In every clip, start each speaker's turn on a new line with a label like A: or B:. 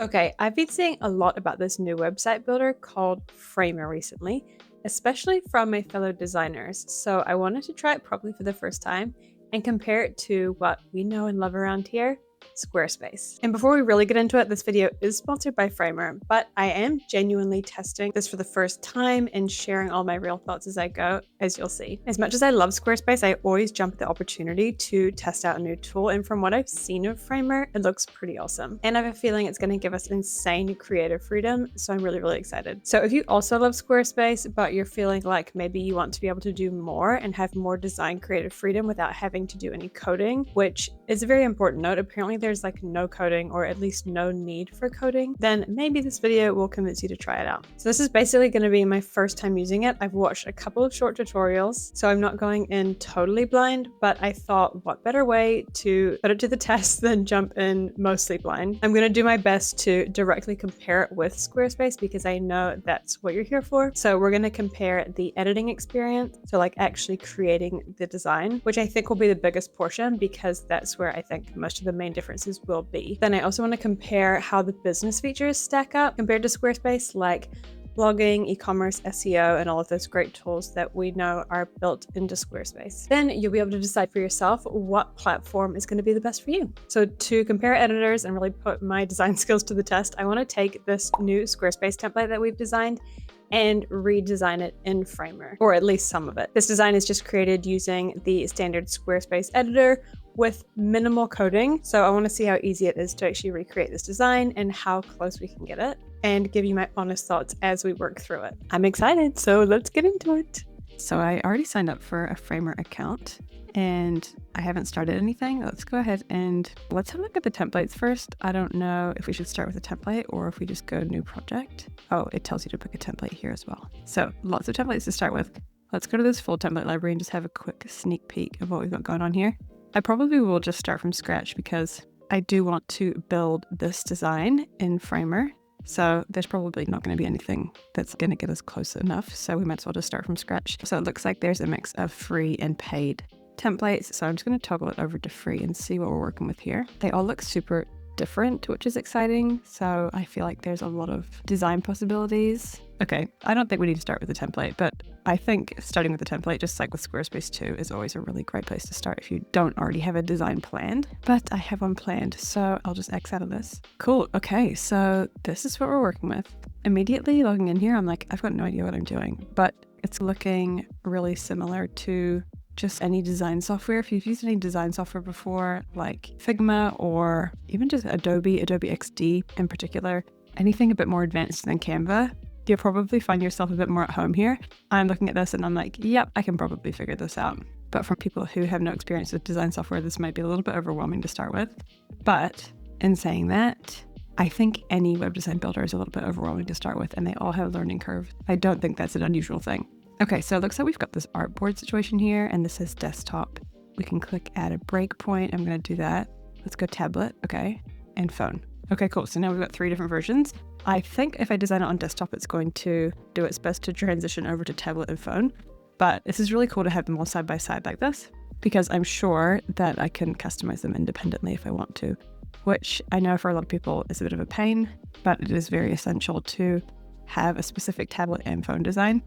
A: Okay, I've been seeing a lot about this new website builder called Framer recently, especially from my fellow designers. So I wanted to try it properly for the first time and compare it to what we know and love around here, Squarespace. And before we really get into it, this video is sponsored by Framer, but I am genuinely testing this for the first time and sharing all my real thoughts as I go, as you'll see. As much as I love Squarespace, I always jump at the opportunity to test out a new tool, and from what I've seen of Framer, it looks pretty awesome. And I have a feeling it's going to give us insane creative freedom, so I'm really excited. So if you also love Squarespace, but you're feeling like maybe you want to be able to do more and have more design creative freedom without having to do any coding, which is a very important note. Apparently there's like no coding, or at least no need for coding, then maybe this video will convince you to try it out. So this is basically going to be my first time using it. I've watched a couple of short tutorials, so I'm not going in totally blind, but I thought what better way to put it to the test than jump in mostly blind. I'm going to do my best to directly compare it with Squarespace because I know that's what you're here for. So we're going to compare the editing experience, so like actually creating the design, which I think will be the biggest portion because that's where I think most of the main differences will be. Then I also want to compare how the business features stack up compared to Squarespace, like blogging, e-commerce, SEO, and all of those great tools that we know are built into Squarespace. Then you'll be able to decide for yourself what platform is going to be the best for you. So to compare editors and really put my design skills to the test, I want to take this new Squarespace template that we've designed and redesign it in Framer, or at least some of it. This design is just created using the standard Squarespace editor with minimal coding. So I want to see how easy it is to actually recreate this design and how close we can get it, and give you my honest thoughts as we work through it. I'm excited, so let's get into it. So I already signed up for a Framer account and I haven't started anything. Let's go ahead and let's have a look at the templates first. I don't know if we should start with a template or if we just go new project. Oh, it tells you to pick a template here as well. So lots of templates to start with. Let's go to this full template library and just have a quick sneak peek of what we've got going on here. I probably will just start from scratch because I do want to build this design in Framer. So there's probably not going to be anything that's going to get us close enough. So we might as well just start from scratch. So it looks like there's a mix of free and paid templates. So I'm just going to toggle it over to free and see what we're working with here. They all look super different, which is exciting. So I feel like there's a lot of design possibilities. Okay, I don't think we need to start with a template, but I think starting with a template, just like with Squarespace too, is always a really great place to start if you don't already have a design planned. But I have one planned, so I'll just X out of this. Cool, okay, so this is what we're working with. Immediately logging in here, I'm like, I've got no idea what I'm doing, but it's looking really similar to just any design software. If you've used any design software before, like Figma or even just Adobe XD in particular, anything a bit more advanced than Canva, you'll probably find yourself a bit more at home here. I'm looking at this and I'm like, yep, I can probably figure this out. But for people who have no experience with design software, this might be a little bit overwhelming to start with. But in saying that, I think any web design builder is a little bit overwhelming to start with, and they all have a learning curve. I don't think that's an unusual thing. Okay, so it looks like we've got this artboard situation here, and this is desktop. We can click add a breakpoint. I'm going to do that. Let's go tablet, okay, and phone. Okay, cool. So now we've got 3 different versions. I think if I design it on desktop, it's going to do its best to transition over to tablet and phone. But this is really cool to have them all side by side like this, because I'm sure that I can customize them independently if I want to, which I know for a lot of people is a bit of a pain, but it is very essential to have a specific tablet and phone design.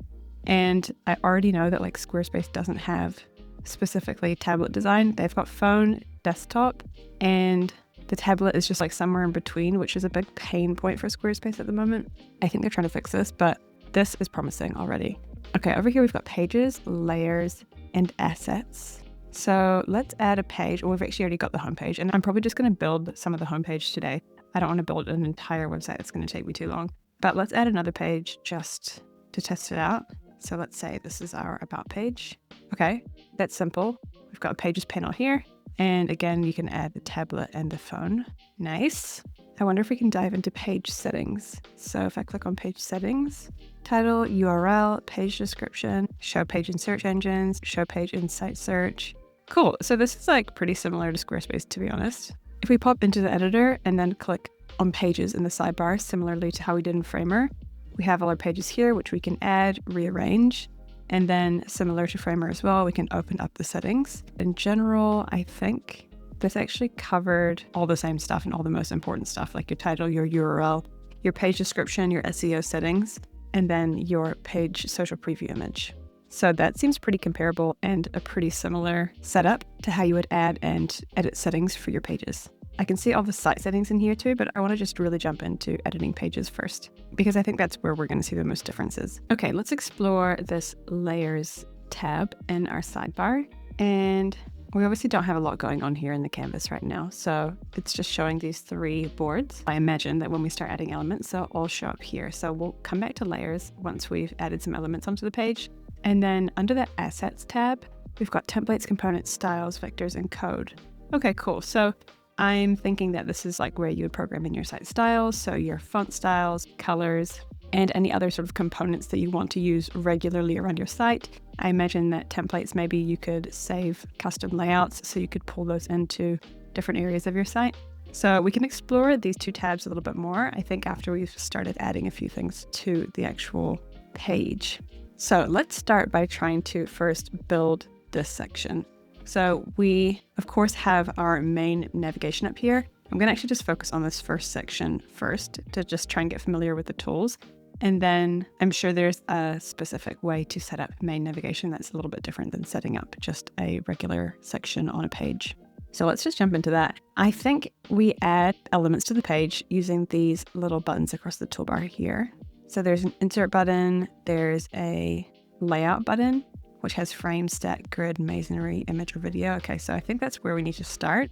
A: And I already know that like Squarespace doesn't have specifically tablet design. They've got phone, desktop, and the tablet is just like somewhere in between, which is a big pain point for Squarespace at the moment. I think they're trying to fix this, but this is promising already. Okay, over here we've got pages, layers, and assets. So let's add a page. Well, we've actually already got the homepage, and I'm probably just going to build some of the homepage today. I don't want to build an entire website. That's going to take me too long. But let's add another page just to test it out. So let's say this is our about page. Okay, that's simple. We've got a pages panel here. And again, you can add the tablet and the phone. Nice. I wonder if we can dive into page settings. So if I click on page settings, title, URL, page description, show page in search engines, show page in site search. Cool. So this is like pretty similar to Squarespace, to be honest. If we pop into the editor and then click on pages in the sidebar, similarly to how we did in Framer, we have all our pages here, which we can add, rearrange, and then similar to Framer as well, we can open up the settings. In general, I think this actually covered all the same stuff and all the most important stuff, like your title, your URL, your page description, your SEO settings, and then your page social preview image. So that seems pretty comparable and a pretty similar setup to how you would add and edit settings for your pages. I can see all the site settings in here too, but I want to just really jump into editing pages first, because I think that's where we're going to see the most differences. Okay, let's explore this layers tab in our sidebar. And we obviously don't have a lot going on here in the canvas right now, so it's just showing these 3 boards. I imagine that when we start adding elements, they'll all show up here. So we'll come back to layers once we've added some elements onto the page. And then under the assets tab, we've got templates, components, styles, vectors, and code. Okay, cool. So I'm thinking that this is like where you would program in your site styles, so your font styles, colors, and any other sort of components that you want to use regularly around your site. I imagine that templates, maybe you could save custom layouts so you could pull those into different areas of your site. So we can explore these 2 tabs a little bit more, I think, after we've started adding a few things to the actual page. So let's start by trying to first build this section. So we, of course, have our main navigation up here. I'm going to actually just focus on this first section first to just try and get familiar with the tools. And then I'm sure there's a specific way to set up main navigation that's a little bit different than setting up just a regular section on a page. So let's just jump into that. I think we add elements to the page using these little buttons across the toolbar here. So there's an insert button, there's a layout button, which has frame, stack, grid, masonry, image, or video. Okay, so I think that's where we need to start.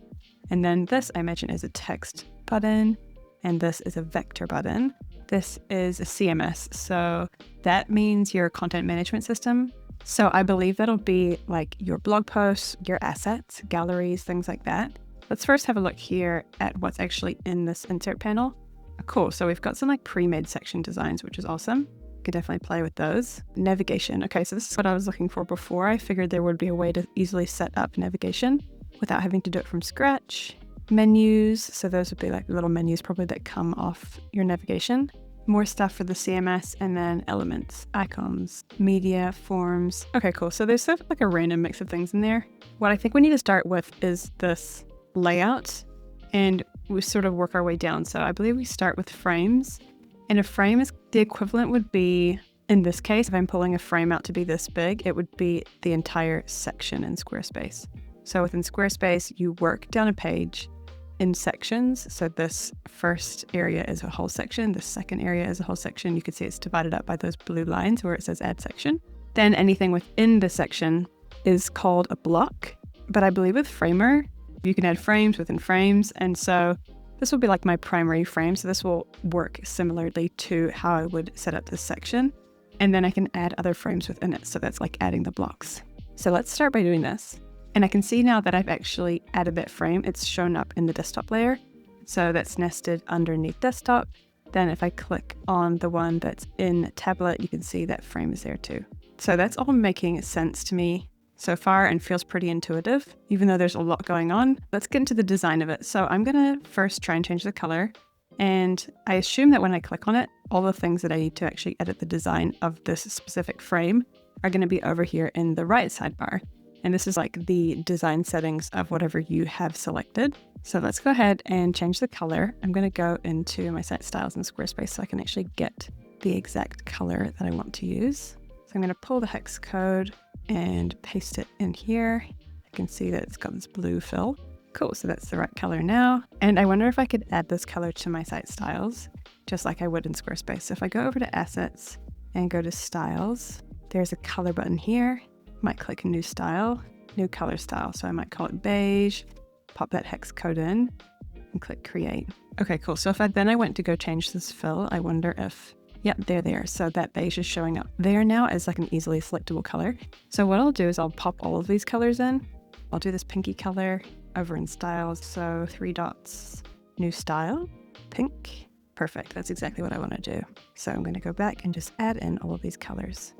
A: And then this, I imagine, is a text button, and this is a vector button. This is a CMS, so that means your content management system. So I believe that'll be like your blog posts, your assets, galleries, things like that. Let's first have a look here at what's actually in this insert panel. Cool, so we've got some like pre-made section designs, which is awesome. Could definitely play with those. Navigation. Okay, so this is what I was looking for before. I figured there would be a way to easily set up navigation without having to do it from scratch. Menus, so those would be like little menus probably that come off your navigation. More stuff for the CMS, and then elements, icons, media, forms. Okay, cool. So there's sort of like a random mix of things in there. What I think we need to start with is this layout, and we sort of work our way down. So I believe we start with frames, and a frame is the equivalent would be, in this case, if I'm pulling a frame out to be this big, it would be the entire section in Squarespace. So within Squarespace, you work down a page in sections. So this first area is a whole section. The second area is a whole section. You can see it's divided up by those blue lines where it says add section. Then anything within the section is called a block. But I believe with Framer, you can add frames within frames. And so this will be like my primary frame. So this will work similarly to how I would set up this section. And then I can add other frames within it. So that's like adding the blocks. So let's start by doing this. And I can see now that I've actually added that frame. It's shown up in the desktop layer. So that's nested underneath desktop. Then if I click on the one that's in tablet, you can see that frame is there too. So that's all making sense to me so far and feels pretty intuitive, even though there's a lot going on. Let's get into the design of it. So I'm gonna first try and change the color. And I assume that when I click on it, all the things that I need to actually edit the design of this specific frame are gonna be over here in the right sidebar. And this is like the design settings of whatever you have selected. So let's go ahead and change the color. I'm going to go into my site styles in Squarespace so I can actually get the exact color that I want to use. So I'm going to pull the hex code and paste it in here. I can see that it's got this blue fill. Cool, so that's the right color now. And I wonder if I could add this color to my site styles, just like I would in Squarespace. So if I go over to assets and go to styles, there's a color button here. Might click new style, new color style. So I might call it beige, pop that hex code in and click create. Okay, cool. So if I went to go change this fill, I wonder if, yep, there. So that beige is showing up there now as like an easily selectable color. So what I'll do is I'll pop all of these colors in. I'll do this pinky color over in styles. So 3 dots, new style, pink. Perfect. That's exactly what I want to do. So I'm going to go back and just add in all of these colors.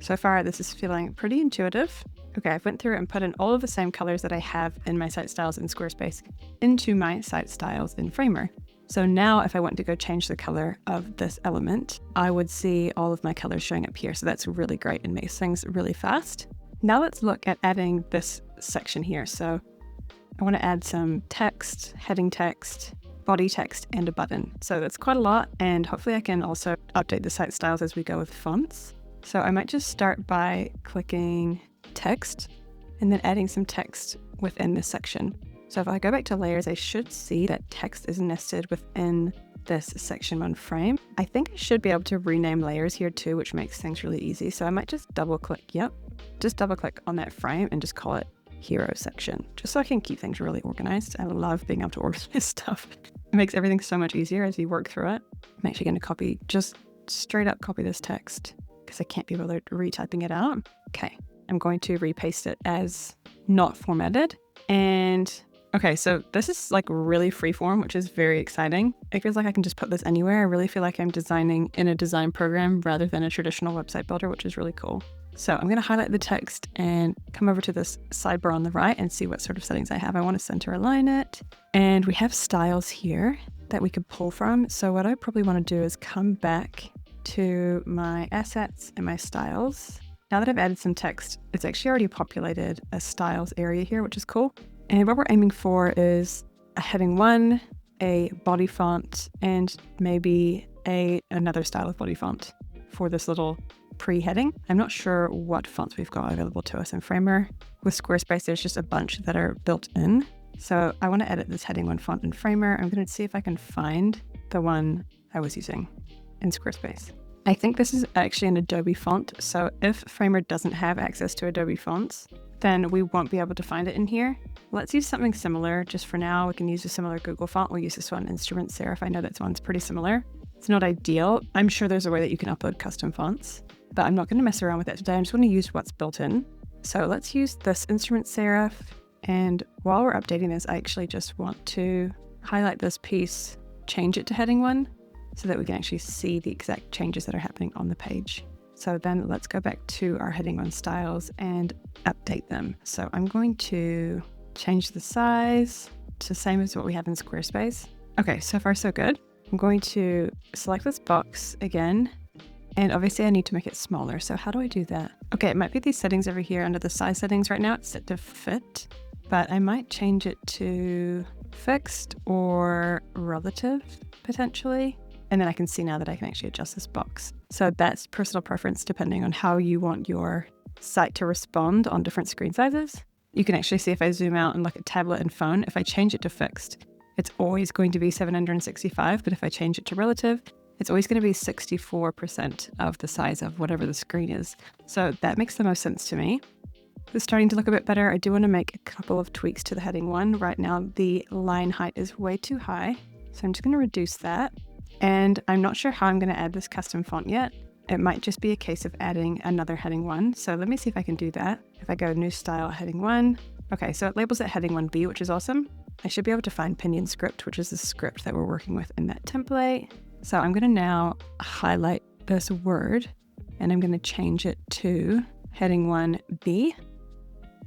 A: So far, this is feeling pretty intuitive. Okay, I've went through and put in all of the same colors that I have in my site styles in Squarespace into my site styles in Framer. So now if I want to go change the color of this element, I would see all of my colors showing up here. So that's really great and makes things really fast. Now let's look at adding this section here. So
B: I want to add some text, heading text, body text, and a button. So that's quite a lot, and hopefully I can also update the site styles as we go with fonts. So I might just start by clicking text and then adding some text within this section. So if I go back to layers, I should see that text is nested within this section 1 frame. I think I should be able to rename layers here too, which makes things really easy. So I might just double click, just double click on that frame and just call it hero section, just so I can keep things really organized. I love being able to organize stuff. It makes everything so much easier as you work through it. I'm actually going to just straight up copy this text because I can't be bothered retyping it out. Okay, I'm going to repaste it as not formatted. And okay, so this is like really freeform, which is very exciting. It feels like I can just put this anywhere. I really feel like I'm designing in a design program rather than a traditional website builder, which is really cool. So I'm going to highlight the text and come over to this sidebar on the right and see what sort of settings I have. I want to center align it. And we have styles here that we could pull from. So what I probably want to do is come back to my assets and my styles. Now that I've added some text, it's actually already populated a styles area here, which is cool. And what we're aiming for is a heading 1, a body font, and maybe another style of body font for this little pre-heading. I'm not sure what fonts we've got available to us in Framer. With Squarespace, there's just a bunch that are built in. So I want to edit this heading 1 font in Framer. I'm going to see if I can find the one I was using in Squarespace. I think this is actually an Adobe font. So if Framer doesn't have access to Adobe fonts, then we won't be able to find it in here. Let's use something similar. Just for now, we can use a similar Google font. We'll use this one, Instrument Serif. I know that one's pretty similar. It's not ideal. I'm sure there's a way that you can upload custom fonts, but I'm not going to mess around with it today. I'm just going to use what's built in. So let's use this Instrument Serif. And while we're updating this, I actually just want to highlight this piece, change it to heading 1, so that we can actually see the exact changes that are happening on the page. So then let's go back to our heading 1 styles and update them. So I'm going to change the size to the same as what we have in Squarespace. Okay, so far so good. I'm going to select this box again, and obviously I need to make it smaller. So how do I do that? Okay, it might be these settings over here under the size settings. Right now it's set to fit, but I might change it to fixed or relative potentially. And then I can see now that I can actually adjust this box. So that's personal preference depending on how you want your site to respond on different screen sizes. You can actually see if I zoom out and look at tablet and phone, if I change it to fixed, it's always going to be 765. But if I change it to relative, it's always going to be 64% of the size of whatever the screen is. So that makes the most sense to me. It's starting to look a bit better. I do want to make a couple of tweaks to the heading 1. Right now, the line height is way too high. So I'm just going to reduce that. And I'm not sure how I'm going to add this custom font yet. It might just be a case of adding another heading 1. So let me see if I can do that. If I go new style heading 1. Okay, so it labels it heading 1B, which is awesome. I should be able to find Pinion script, which is the script that we're working with in that template. So I'm going to now highlight this word and I'm going to change it to heading 1B.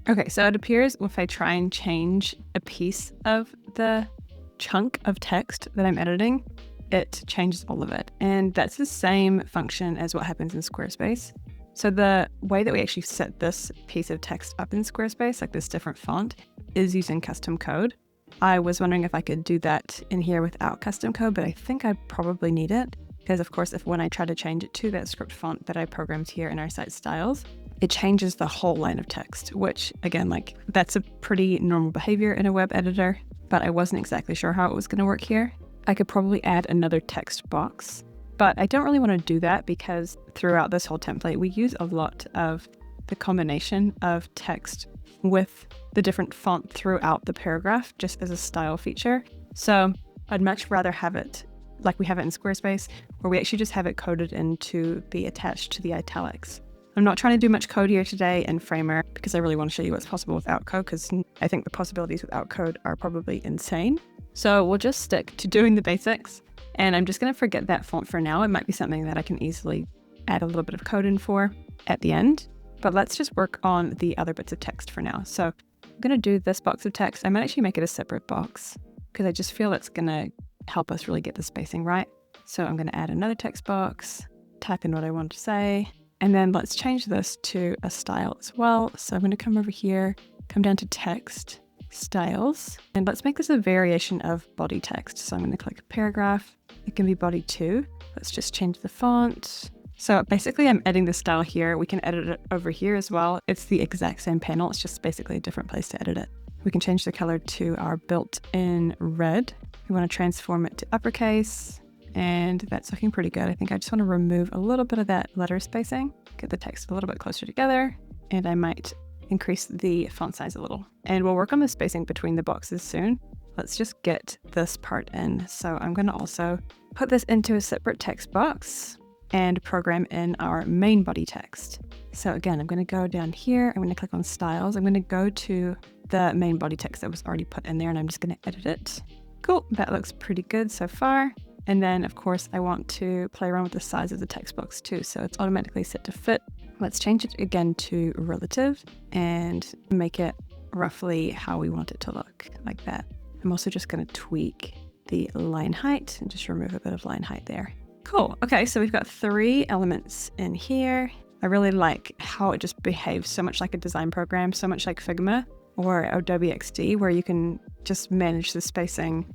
B: Okay, so it appears if I try and change a piece of the chunk of text that I'm editing, it changes all of it. And that's the same function as what happens in Squarespace. So the way that we actually set this piece of text up in Squarespace, like this different font, is using custom code. I was wondering if I could do that in here without custom code, but I think I probably need it because of course, when I try to change it to that script font that I programmed here in our site styles, it changes the whole line of text, which again, that's a pretty normal behavior in a web editor, but I wasn't exactly sure how it was going to work here. I could probably add another text box, but I don't really want to do that because throughout this whole template, we use a lot of the combination of text with the different font throughout the paragraph just as a style feature. So I'd much rather have it like we have it in Squarespace, where we actually just have it coded in to be attached to the italics. I'm not trying to do much code here today in Framer because I really want to show you what's possible without code, because I think the possibilities without code are probably insane. So we'll just stick to doing the basics, and I'm just going to forget that font for now. It might be something that I can easily add a little bit of code in for at the end, but let's just work on the other bits of text for now. So I'm going to do this box of text. I might actually make it a separate box because I just feel it's going to help us really get the spacing right. So I'm going to add another text box, type in what I want to say, and then let's change this to a style as well. So I'm going to come over here, come down to text, styles. And let's make this a variation of body text. So I'm going to click paragraph. It can be body 2. Let's just change the font. So basically I'm editing the style here. We can edit it over here as well. It's the exact same panel. It's just basically a different place to edit it. We can change the color to our built-in red. We want to transform it to uppercase, and that's looking pretty good. I think I just want to remove a little bit of that letter spacing, get the text a little bit closer together, and I might increase the font size a little. And we'll work on the spacing between the boxes soon. Let's just get this part in. So I'm going to also put this into a separate text box and program in our main body text. So again, I'm going to go down here. I'm going to click on styles. I'm going to go to the main body text that was already put in there, and I'm just going to edit it. Cool, that looks pretty good so far. And then of course I want to play around with the size of the text box too. So it's automatically set to fit. Let's change it again to relative and make it roughly how we want it to look, like that. I'm also just going to tweak the line height and just remove a bit of line height there. Cool. Okay, so we've got 3 elements in here. I really like how it just behaves so much like a design program, so much like Figma or Adobe XD, where you can just manage the spacing.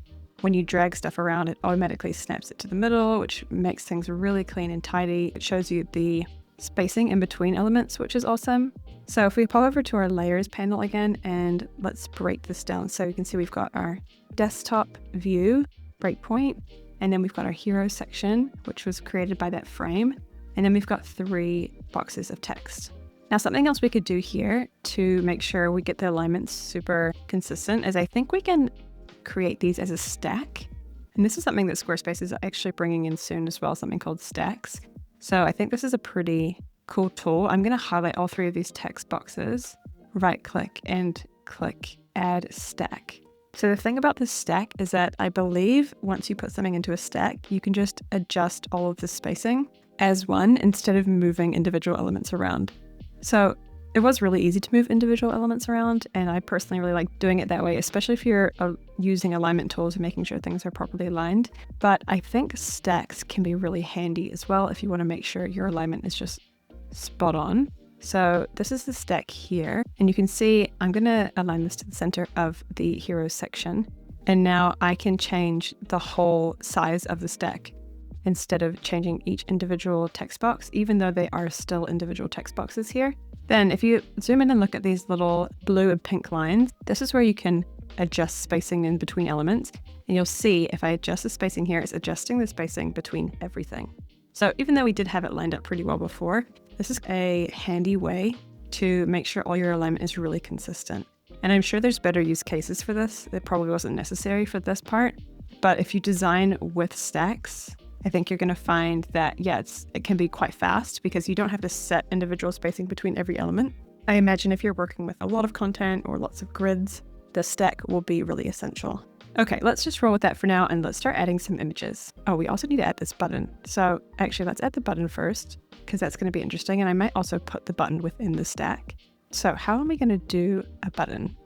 B: When you drag stuff around, it automatically snaps it to the middle, which makes things really clean and tidy. It shows you the spacing in between elements, which is awesome. So if we pop over to our layers panel again, and let's break this down. So you can see we've got our desktop view breakpoint, and then we've got our hero section, which was created by that frame. And then we've got 3 boxes of text. Now, something else we could do here to make sure we get the alignments super consistent is I think we can create these as a stack. And this is something that Squarespace is actually bringing in soon as well, something called stacks. So I think this is a pretty cool tool. I'm going to highlight all 3 of these text boxes, right click and click add stack. So the thing about this stack is that I believe once you put something into a stack, you can just adjust all of the spacing as one instead of moving individual elements around. So it was really easy to move individual elements around, and I personally really like doing it that way, especially if you're using alignment tools and making sure things are properly aligned. But I think stacks can be really handy as well if you want to make sure your alignment is just spot on. So this is the stack here, and you can see I'm going to align this to the center of the heroes section. And now I can change the whole size of the stack instead of changing each individual text box, even though they are still individual text boxes here. Then if you zoom in and look at these little blue and pink lines, this is where you can adjust spacing in between elements. And you'll see if I adjust the spacing here, it's adjusting the spacing between everything. So even though we did have it lined up pretty well before, this is a handy way to make sure all your alignment is really consistent. And I'm sure there's better use cases for this. It probably wasn't necessary for this part. But if you design with stacks, I think you're going to find that, yeah, it can be quite fast because you don't have to set individual spacing between every element. I imagine if you're working with a lot of content or lots of grids, the stack will be really essential. Okay, let's just roll with that for now and let's start adding some images. Oh, we also need to add this button. So actually, let's add the button first because that's going to be interesting. And I might also put the button within the stack. So how am I going to do a button?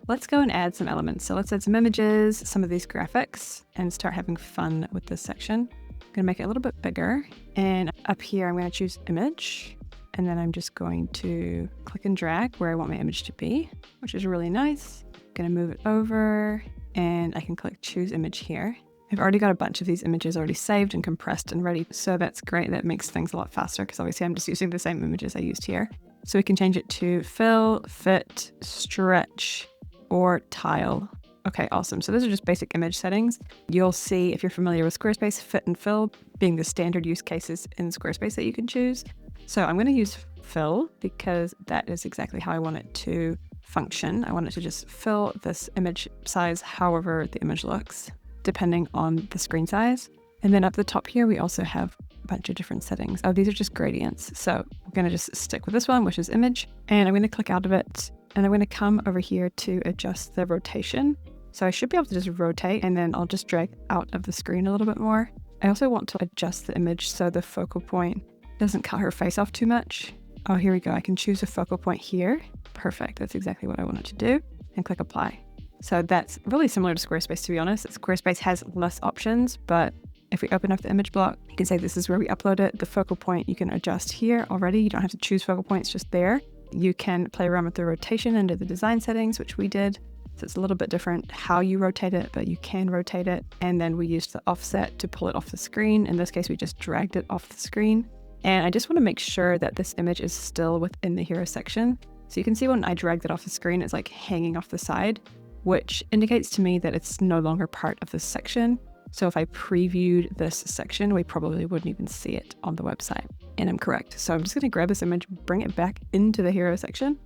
B: Let's go and add some elements. So let's add some images, some of these graphics, and start having fun with this section. I'm going to make it a little bit bigger. And up here, I'm going to choose image. And then I'm just going to click and drag where I want my image to be, which is really nice. I'm going to move it over and I can click choose image here. I've already got a bunch of these images already saved and compressed and ready. So that's great. That makes things a lot faster because obviously I'm just using the same images I used here. So we can change it to fill, fit, stretch, or tile. Okay, awesome. So those are just basic image settings. You'll see if you're familiar with Squarespace, fit and fill being the standard use cases in Squarespace that you can choose. So I'm going to use fill because that is exactly how I want it to function. I want it to just fill this image size however the image looks, depending on the screen size. And then up the top here, we also have a bunch of different settings. Oh, these are just gradients. So I'm going to just stick with this one, which is image. And I'm going to click out of it. And I'm going to come over here to adjust the rotation. So I should be able to just rotate and then I'll just drag out of the screen a little bit more. I also want to adjust the image so the focal point doesn't cut her face off too much. Oh, here we go. I can choose a focal point here. Perfect. That's exactly what I wanted to do. And click apply. So that's really similar to Squarespace, to be honest. Squarespace has less options, but If we open up the image block, you can say this is where we upload it. The focal point you can adjust here already. You don't have to choose focal points, just there. You can play around with the rotation under the design settings, which we did. So it's a little bit different how you rotate it, but you can rotate it. And then we used the offset to pull it off the screen. In this case, we just dragged it off the screen. And I just want to make sure that this image is still within the hero section. So you can see when I dragged it off the screen, it's like hanging off the side, which indicates to me that it's no longer part of this section. So if I previewed this section, we probably wouldn't even see it on the website. And I'm correct. So I'm just going to grab this image, bring it back into the hero section.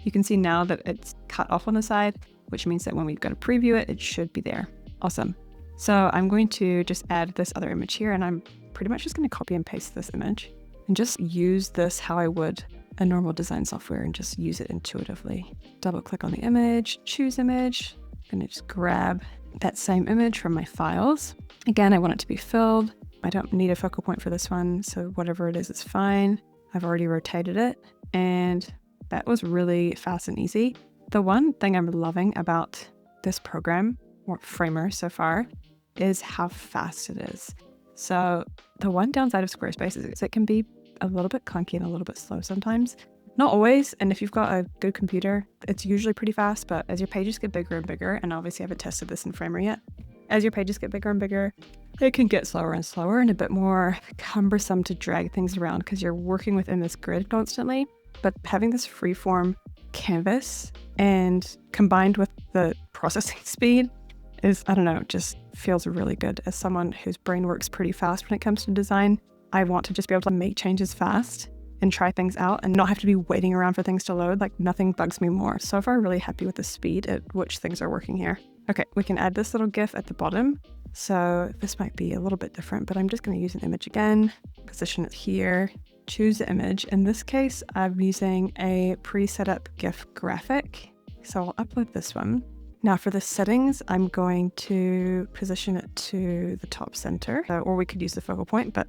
B: You can see now that it's cut off on the side, which means that when we go to preview it, it should be there. Awesome. So I'm going to just add this other image here, and I'm pretty much just going to copy and paste this image and just use this how I would a normal design software and just use it intuitively. Double click on the image, choose image. I'm going to just grab that same image from my files. Again, I want it to be filled. I don't need a focal point for this one, so whatever it is fine. I've already rotated it, and that was really fast and easy. The one thing I'm loving about this program, or Framer so far, is how fast it is. So the one downside of Squarespace is it can be a little bit clunky and a little bit slow sometimes. Not always, and if you've got a good computer, it's usually pretty fast, but as your pages get bigger and bigger, and obviously I haven't tested this in Framer yet, as your pages get bigger and bigger, it can get slower and slower and a bit more cumbersome to drag things around because you're working within this grid constantly. But having this freeform canvas and combined with the processing speed is, I don't know, just feels really good. As someone whose brain works pretty fast when it comes to design, I want to just be able to make changes fast and try things out and not have to be waiting around for things to load. Like, nothing bugs me more. So far, really happy with the speed at which things are working here. Okay, we can add this little GIF at the bottom. So this might be a little bit different, but I'm just going to use an image again, position it here, choose the image. In this case, I'm using a pre-set up GIF graphic. So I'll upload this one. Now for the settings, I'm going to position it to the top center, or we could use the focal point, but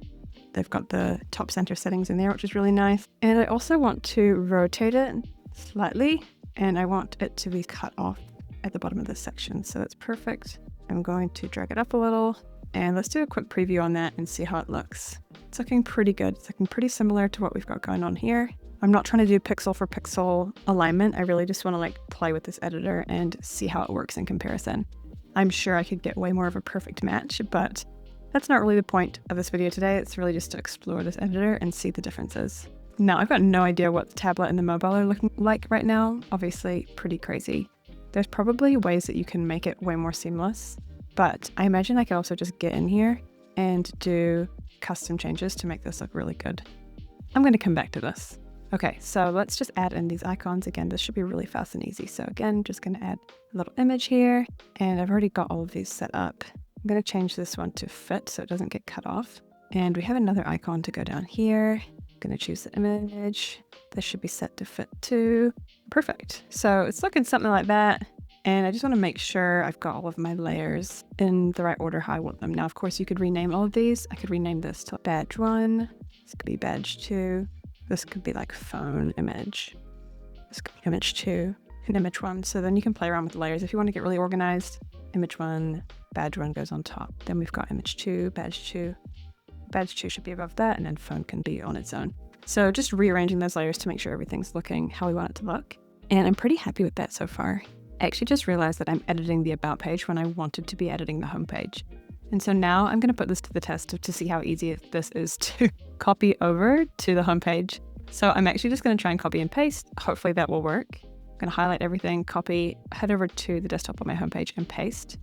B: they've got the top center settings in there, which is really nice. And I also want to rotate it slightly, and I want it to be cut off at the bottom of this section. So it's perfect. I'm going to drag it up a little, and let's do a quick preview on that and see how it looks. It's looking pretty good. It's looking pretty similar to what we've got going on here. I'm not trying to do pixel for pixel alignment. I really just want to play with this editor and see how it works in comparison. I'm sure I could get way more of a perfect match, but that's not really the point of this video today. It's really just to explore this editor and see the differences. Now, I've got no idea what the tablet and the mobile are looking like right now. Obviously, pretty crazy. There's probably ways that you can make it way more seamless, but I imagine I could also just get in here and do custom changes to make this look really good. I'm going to come back to this. Okay, so let's just add in these icons. Again, this should be really fast and easy. So again, just going to add a little image here, and I've already got all of these set up. I'm going to change this one to fit so it doesn't get cut off. And we have another icon to go down here. I'm going to choose the image. This should be set to fit too. Perfect. So it's looking something like that. And I just want to make sure I've got all of my layers in the right order how I want them. Now, of course, you could rename all of these. I could rename this to badge 1. This could be badge 2. This could be like phone image. This could be image 2 and image 1. So then you can play around with the layers. If you want to get really organized, image 1, badge 1 goes on top. Then we've got image 2, badge 2. Badge 2 should be above that, and then phone can be on its own. So just rearranging those layers to make sure everything's looking how we want it to look. And I'm pretty happy with that so far. I actually just realized that I'm editing the about page when I wanted to be editing the home page. And so now I'm going to put this to the test to see how easy this is to copy over to the home page. So I'm actually just going to try and copy and paste. Hopefully that will work. I'm going to highlight everything, copy, head over to the desktop on my home page and paste.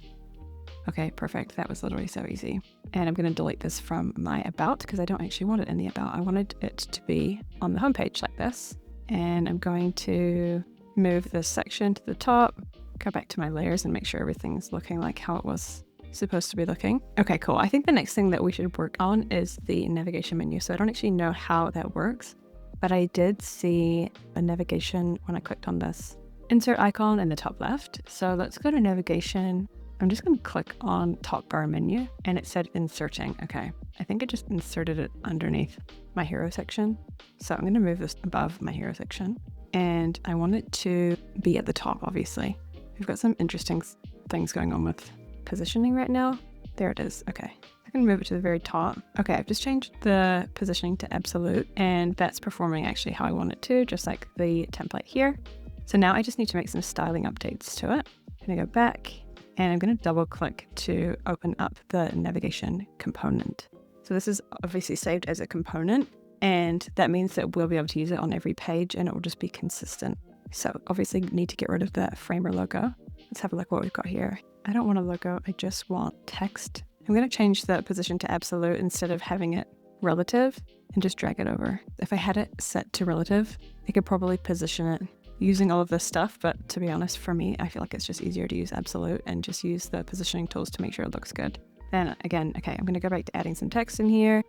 B: Okay, perfect. That was literally so easy. And I'm going to delete this from my about because I don't actually want it in the about. I wanted it to be on the home page like this. And I'm going to move this section to the top, go back to my layers and make sure everything's looking like how it was supposed to be looking. Okay, cool. I think the next thing that we should work on is the navigation menu. So I don't actually know how that works, but I did see a navigation when I clicked on this insert icon in the top left. So let's go to navigation. I'm just going to click on top bar menu, and it said inserting. Okay, I think it just inserted it underneath my hero section. So I'm going to move this above my hero section, and I want it to be at the top, obviously. We've got some interesting things going on with positioning right now. There it is. Okay, I can move it to the very top. Okay, I've just changed the positioning to absolute, and that's performing actually how I want it to, just like the template here. So now I just need to make some styling updates to it. I'm gonna go back and I'm gonna double click to open up the navigation component. So this is obviously saved as a component, and that means that we'll be able to use it on every page and it will just be consistent. So obviously need to get rid of that Framer logo. Let's have a look what we've got here. I don't want a logo, I just want text. I'm going to change the position to absolute instead of having it relative and just drag it over. If I had it set to relative, I could probably position it using all of this stuff, but to be honest, for me, I feel like it's just easier to use absolute and just use the positioning tools to make sure it looks good. Then again, okay, I'm going to go back to adding some text in here.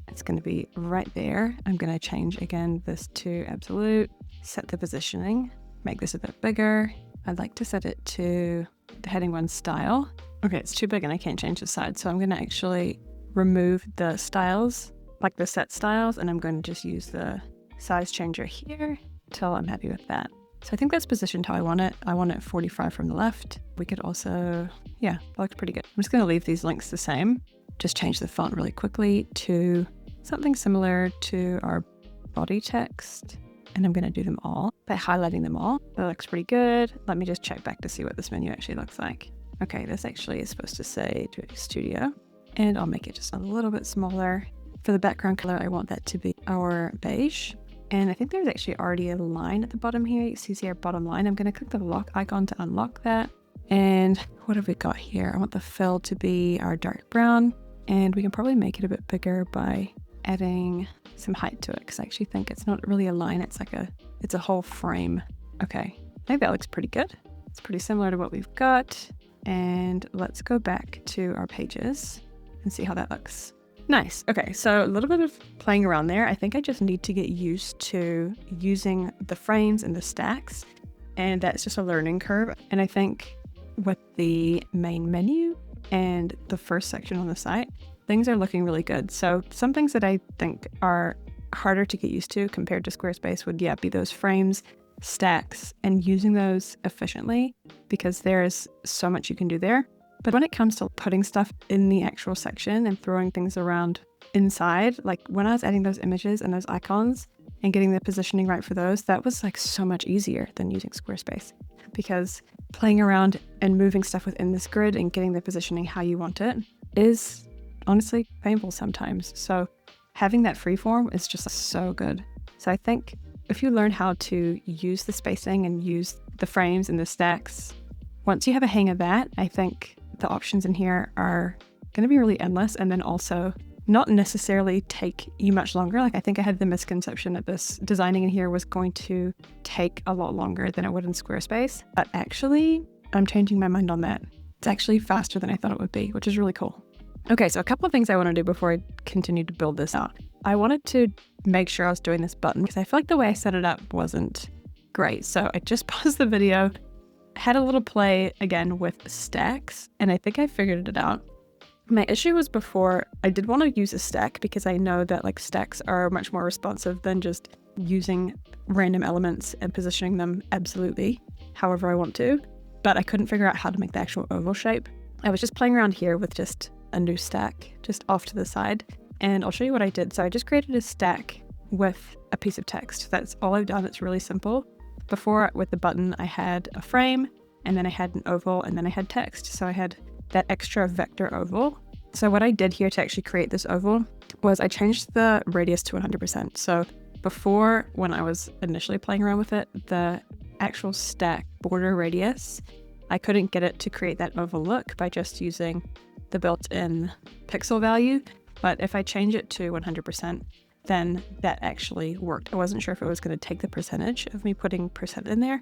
B: It's going to be right there. I'm going to change again this to absolute, set the positioning, make this a bit bigger. I'd like to set it to the heading 1 style. Okay, it's too big and I can't change the size. So I'm going to actually remove the styles, like the set styles, and I'm going to just use the size changer here until I'm happy with that. So I think that's positioned how I want it. I want it 45 from the left. We could also, yeah, that looks pretty good. I'm just going to leave these links the same. Just change the font really quickly to something similar to our body text. And I'm going to do them all by highlighting them all. That looks pretty good. Let me just check back to see what this menu actually looks like. Okay, this actually is supposed to say Studio, and I'll make it just a little bit smaller. For the background color, I want that to be our beige. And I think there's actually already a line at the bottom here. You see our bottom line. I'm going to click the lock icon to unlock that. And what have we got here? I want the fill to be our dark brown, and we can probably make it a bit bigger by adding some height to it, because I actually think it's not really a line, it's a whole frame. Okay, I think that looks pretty good. It's pretty similar to what we've got. And let's go back to our pages and see how that looks. Nice. Okay, so a little bit of playing around there. I think I just need to get used to using the frames and the stacks, and that's just a learning curve. And I think with the main menu and the first section on the site, things are looking really good. So some things that I think are harder to get used to compared to Squarespace would, be those frames, stacks, and using those efficiently, because there's so much you can do there. But when it comes to putting stuff in the actual section and throwing things around inside, like when I was adding those images and those icons and getting the positioning right for those, that was like so much easier than using Squarespace, because playing around and moving stuff within this grid and getting the positioning how you want it is honestly painful sometimes. So having that freeform is just so good. So I think if you learn how to use the spacing and use the frames and the stacks, once you have a hang of that, I think the options in here are going to be really endless, and then also not necessarily take you much longer. Like I think I had the misconception that this designing in here was going to take a lot longer than it would in Squarespace, but actually I'm changing my mind on that. It's actually faster than I thought it would be, which is really cool. Okay, so a couple of things I want to do before I continue to build this out. I wanted to make sure I was doing this button because I feel like the way I set it up wasn't great. So I just paused the video, had a little play again with stacks, and I think I figured it out. My issue was before I did want to use a stack because I know that like stacks are much more responsive than just using random elements and positioning them absolutely however I want to, but I couldn't figure out how to make the actual oval shape. I was just playing around here with just a new stack just off to the side, and I'll show you what I did. So I just created a stack with a piece of text. That's all I've done. It's really simple. Before with the button, I had a frame, and then I had an oval, and then I had text. So I had that extra vector oval. So what I did here to actually create this oval was I changed the radius to 100%. So before, when I was initially playing around with it, the actual stack border radius, I couldn't get it to create that oval look by just using the built-in pixel value. But if I change it to 100%, then that actually worked. I wasn't sure if it was going to take the percentage of me putting percent in there,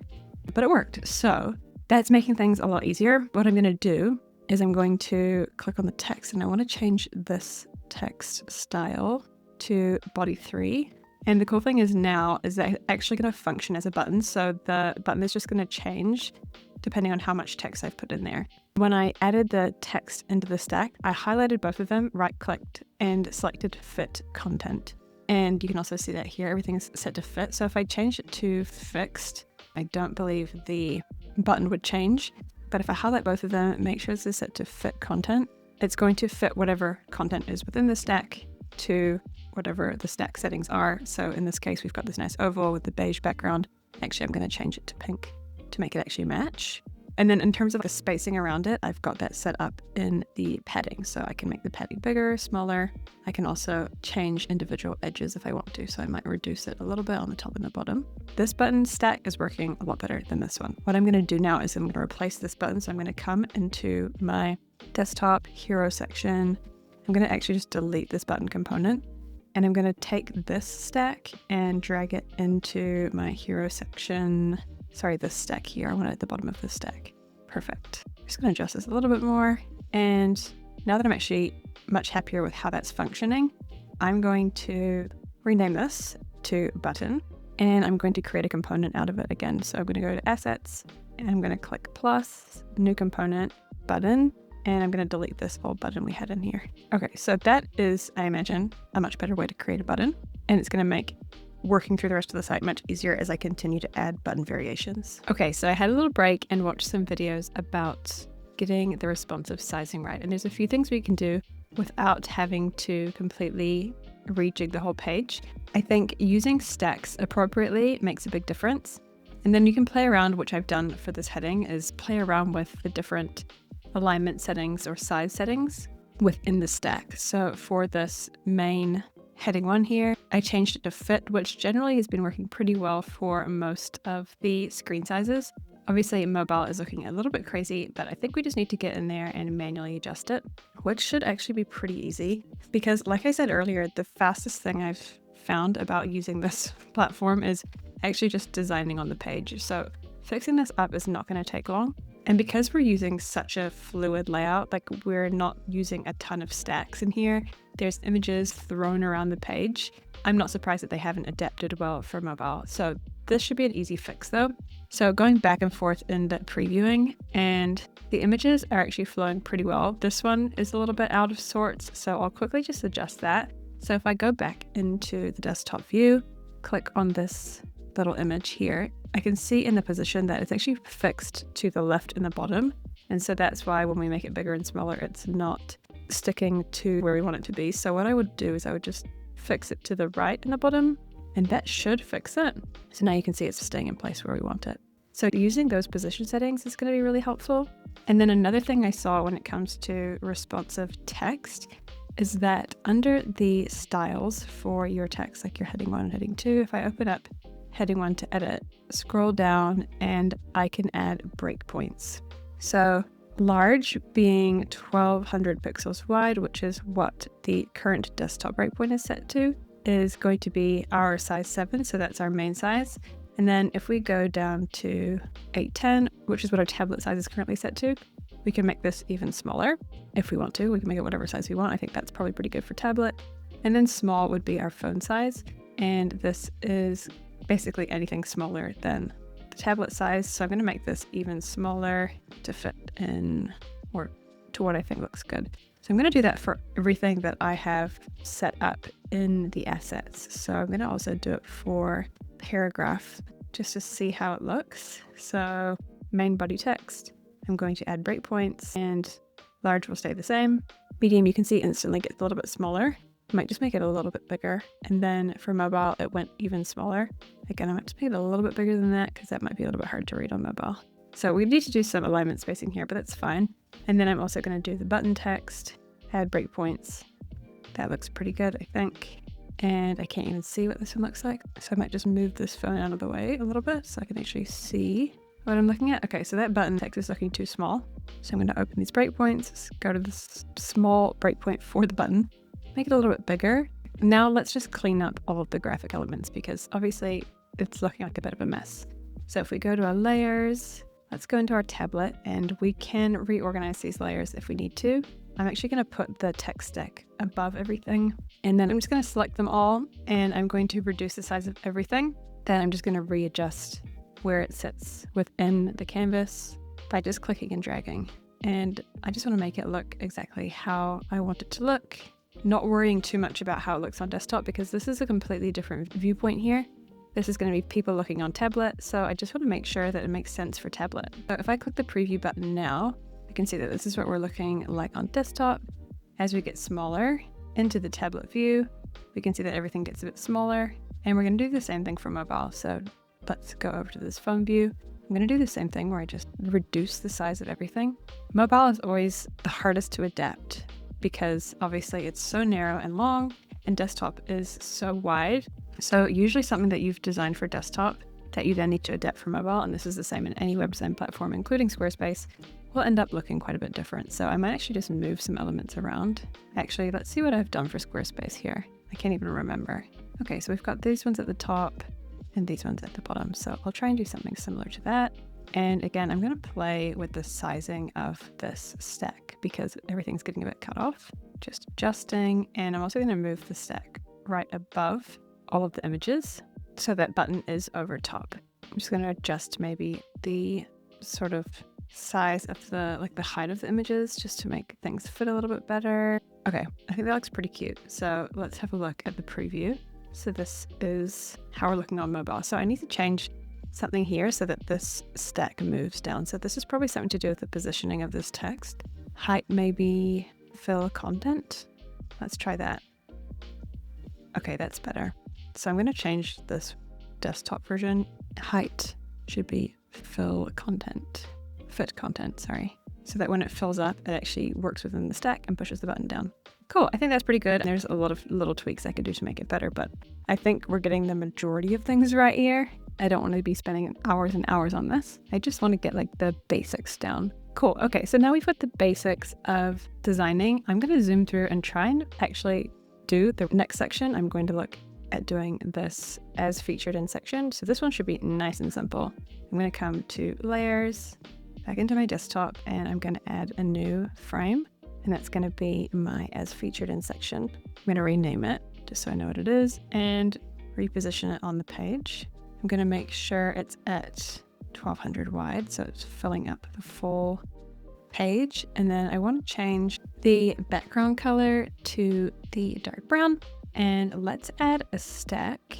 B: but it worked. So that's making things a lot easier. What I'm going to do is I'm going to click on the text, and I want to change this text style to body 3. And the cool thing is now is that it's actually going to function as a button. So the button is just going to change depending on how much text I've put in there. When I added the text into the stack, I highlighted both of them, right-clicked, and selected Fit Content. And you can also see that here, everything is set to fit. So if I change it to fixed, I don't believe the button would change. But if I highlight both of them, make sure this is set to fit content, it's going to fit whatever content is within the stack to whatever the stack settings are. So in this case, we've got this nice oval with the beige background. Actually, I'm going to change it to pink to make it actually match. And then in terms of the spacing around it, I've got that set up in the padding. So I can make the padding bigger, smaller. I can also change individual edges if I want to. So I might reduce it a little bit on the top and the bottom. This button stack is working a lot better than this one. What I'm going to do now is I'm going to replace this button. So I'm going to come into my desktop hero section. I'm going to actually just delete this button component. And I'm going to take this stack and drag it into my hero section. Sorry, this stack here. I want it at the bottom of this stack. Perfect. I'm just going to adjust this a little bit more. And now that I'm actually much happier with how that's functioning, I'm going to rename this to button. And I'm going to create a component out of it again. So I'm going to go to assets and I'm going to click plus, new component, button. And I'm going to delete this old button we had in here. Okay, so that is, I imagine, a much better way to create a button. And it's going to make working through the rest of the site much easier as I continue to add button variations. Okay, so I had a little break and watched some videos about getting the responsive sizing right. And there's a few things we can do without having to completely rejig the whole page. I think using stacks appropriately makes a big difference. And then you can play around, which I've done for this heading, is play around with the different alignment settings or size settings within the stack. So for this main heading 1 here, I changed it to fit, which generally has been working pretty well for most of the screen sizes. Obviously, mobile is looking a little bit crazy, but I think we just need to get in there and manually adjust it, which should actually be pretty easy. Because like I said earlier, the fastest thing I've found about using this platform is actually just designing on the page. So fixing this up is not going to take long. And because we're using such a fluid layout, like we're not using a ton of stacks in here, there's images thrown around the page. I'm not surprised that they haven't adapted well for mobile. So this should be an easy fix though. So going back and forth in the previewing, and the images are actually flowing pretty well. This one is a little bit out of sorts, so I'll quickly just adjust that. So if I go back into the desktop view, click on this little image here, I can see in the position that it's actually fixed to the left and the bottom. And so that's why when we make it bigger and smaller, it's not sticking to where we want it to be. So what I would do is I would just fix it to the right and the bottom, and that should fix it. So now you can see it's staying in place where we want it. So using those position settings is going to be really helpful. And then another thing I saw when it comes to responsive text is that under the styles for your text, like your heading 1 and heading 2, if I open up heading 1 to edit, scroll down and I can add breakpoints. So large being 1200 pixels wide, which is what the current desktop breakpoint is set to, is going to be our size 7. So that's our main size. And then if we go down to 810, which is what our tablet size is currently set to, we can make this even smaller if we want to. We can make it whatever size we want. I think that's probably pretty good for tablet. And then small would be our phone size. And this is basically anything smaller than the tablet size. So I'm going to make this even smaller to fit in, or to what I think looks good. So I'm going to do that for everything that I have set up in the assets. So I'm going to also do it for paragraph just to see how it looks. So main body text, I'm going to add breakpoints, and large will stay the same. Medium, you can see instantly gets a little bit smaller. I might just make it a little bit bigger. And then for mobile, it went even smaller. Again, I might just make it a little bit bigger than that because that might be a little bit hard to read on mobile. So we need to do some alignment spacing here, but that's fine. And then I'm also going to do the button text, add breakpoints. That looks pretty good, I think. And I can't even see what this one looks like. So I might just move this phone out of the way a little bit so I can actually see what I'm looking at. Okay, so that button text is looking too small. So I'm going to open these breakpoints, go to this small breakpoint for the button, make it a little bit bigger. Now let's just clean up all of the graphic elements because obviously it's looking like a bit of a mess. So if we go to our layers, let's go into our tablet and we can reorganize these layers if we need to. I'm actually going to put the text stack above everything, and then I'm just going to select them all and I'm going to reduce the size of everything. Then I'm just going to readjust where it sits within the canvas by just clicking and dragging. And I just want to make it look exactly how I want it to look, not worrying too much about how it looks on desktop because this is a completely different viewpoint here. This is going to be people looking on tablet, so I just want to make sure that it makes sense for tablet. So if I click the preview button now, we can see that this is what we're looking like on desktop. As we get smaller into the tablet view, we can see that everything gets a bit smaller, and we're going to do the same thing for mobile. So let's go over to this phone view. I'm going to do the same thing where I just reduce the size of everything. Mobile is always the hardest to adapt because obviously it's so narrow and long, and desktop is so wide. So usually something that you've designed for desktop that you then need to adapt for mobile, and this is the same in any web design platform, including Squarespace, will end up looking quite a bit different. So I might actually just move some elements around. Actually, let's see what I've done for Squarespace here. I can't even remember. Okay, so we've got these ones at the top and these ones at the bottom. So I'll try and do something similar to that. And again, I'm going to play with the sizing of this stack because everything's getting a bit cut off. Just adjusting, and I'm also going to move the stack right above all of the images so that button is over top. I'm just going to adjust maybe the sort of size of the height of the images just to make things fit a little bit better. Okay, I think that looks pretty cute. So let's have a look at the preview. So this is how we're looking on mobile. So I need to change something here so that this stack moves down. So this is probably something to do with the positioning of this text. Height, maybe fill content. Let's try that. Okay, that's better. So I'm going to change this desktop version. Height should be fit content, sorry. So that when it fills up, it actually works within the stack and pushes the button down. Cool, I think that's pretty good. There's a lot of little tweaks I could do to make it better, but I think we're getting the majority of things right here. I don't want to be spending hours and hours on this. I just want to get like the basics down. Cool, okay, so now we've got the basics of designing. I'm going to zoom through and try and actually do the next section. I'm going to look at doing this as featured in section. So this one should be nice and simple. I'm going to come to layers, back into my desktop, and I'm going to add a new frame, and that's going to be my as featured in section. I'm going to rename it just so I know what it is and reposition it on the page. I'm going to make sure it's at 1200 wide, so it's filling up the full page. And then I want to change the background color to the dark brown, and let's add a stack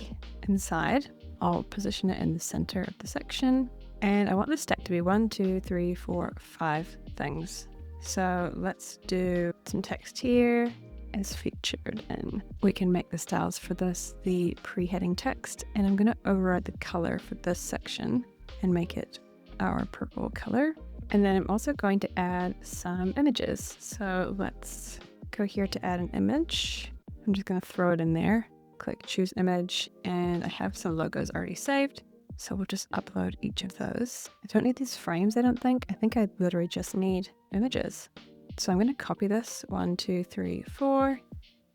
B: inside. I'll position it in the center of the section, and I want the stack to be 1, 2, 3, 4, 5 things. So let's do some text here as featured, and we can make the styles for this the pre-heading text, and I'm going to override the color for this section and make it our purple color. And then I'm also going to add some images. So let's go here to add an image. I'm just going to throw it in there, click choose image, and I have some logos already saved. So we'll just upload each of those. I don't need these frames, I don't think. I think I literally just need images. So I'm going to copy this 1, 2, 3, 4,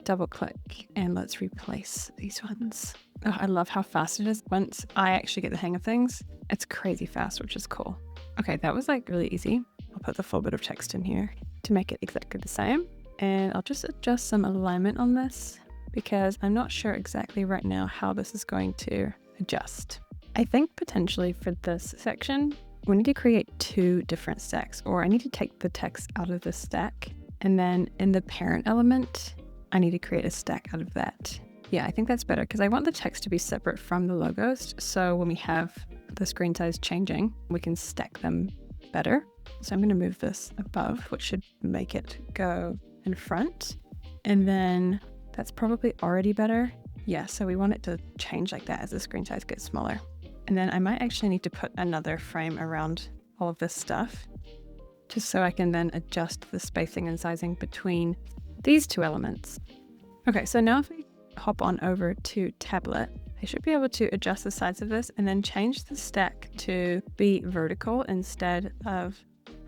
B: double click, and let's replace these ones. Oh, I love how fast it is. Once I actually get the hang of things, it's crazy fast, which is cool. Okay, that was like really easy. I'll put the full bit of text in here to make it exactly the same. And I'll just adjust some alignment on this because I'm not sure exactly right now how this is going to adjust. I think potentially for this section, we need to create 2 different stacks, or I need to take the text out of the stack, and then in the parent element, I need to create a stack out of that. Yeah, I think that's better because I want the text to be separate from the logos. So when we have the screen size changing, we can stack them better. So I'm going to move this above, which should make it go in front. And then that's probably already better. Yeah, so we want it to change like that as the screen size gets smaller. And then I might actually need to put another frame around all of this stuff, just so I can then adjust the spacing and sizing between these 2 elements. Okay, so now if we hop on over to tablet, I should be able to adjust the size of this and then change the stack to be vertical instead of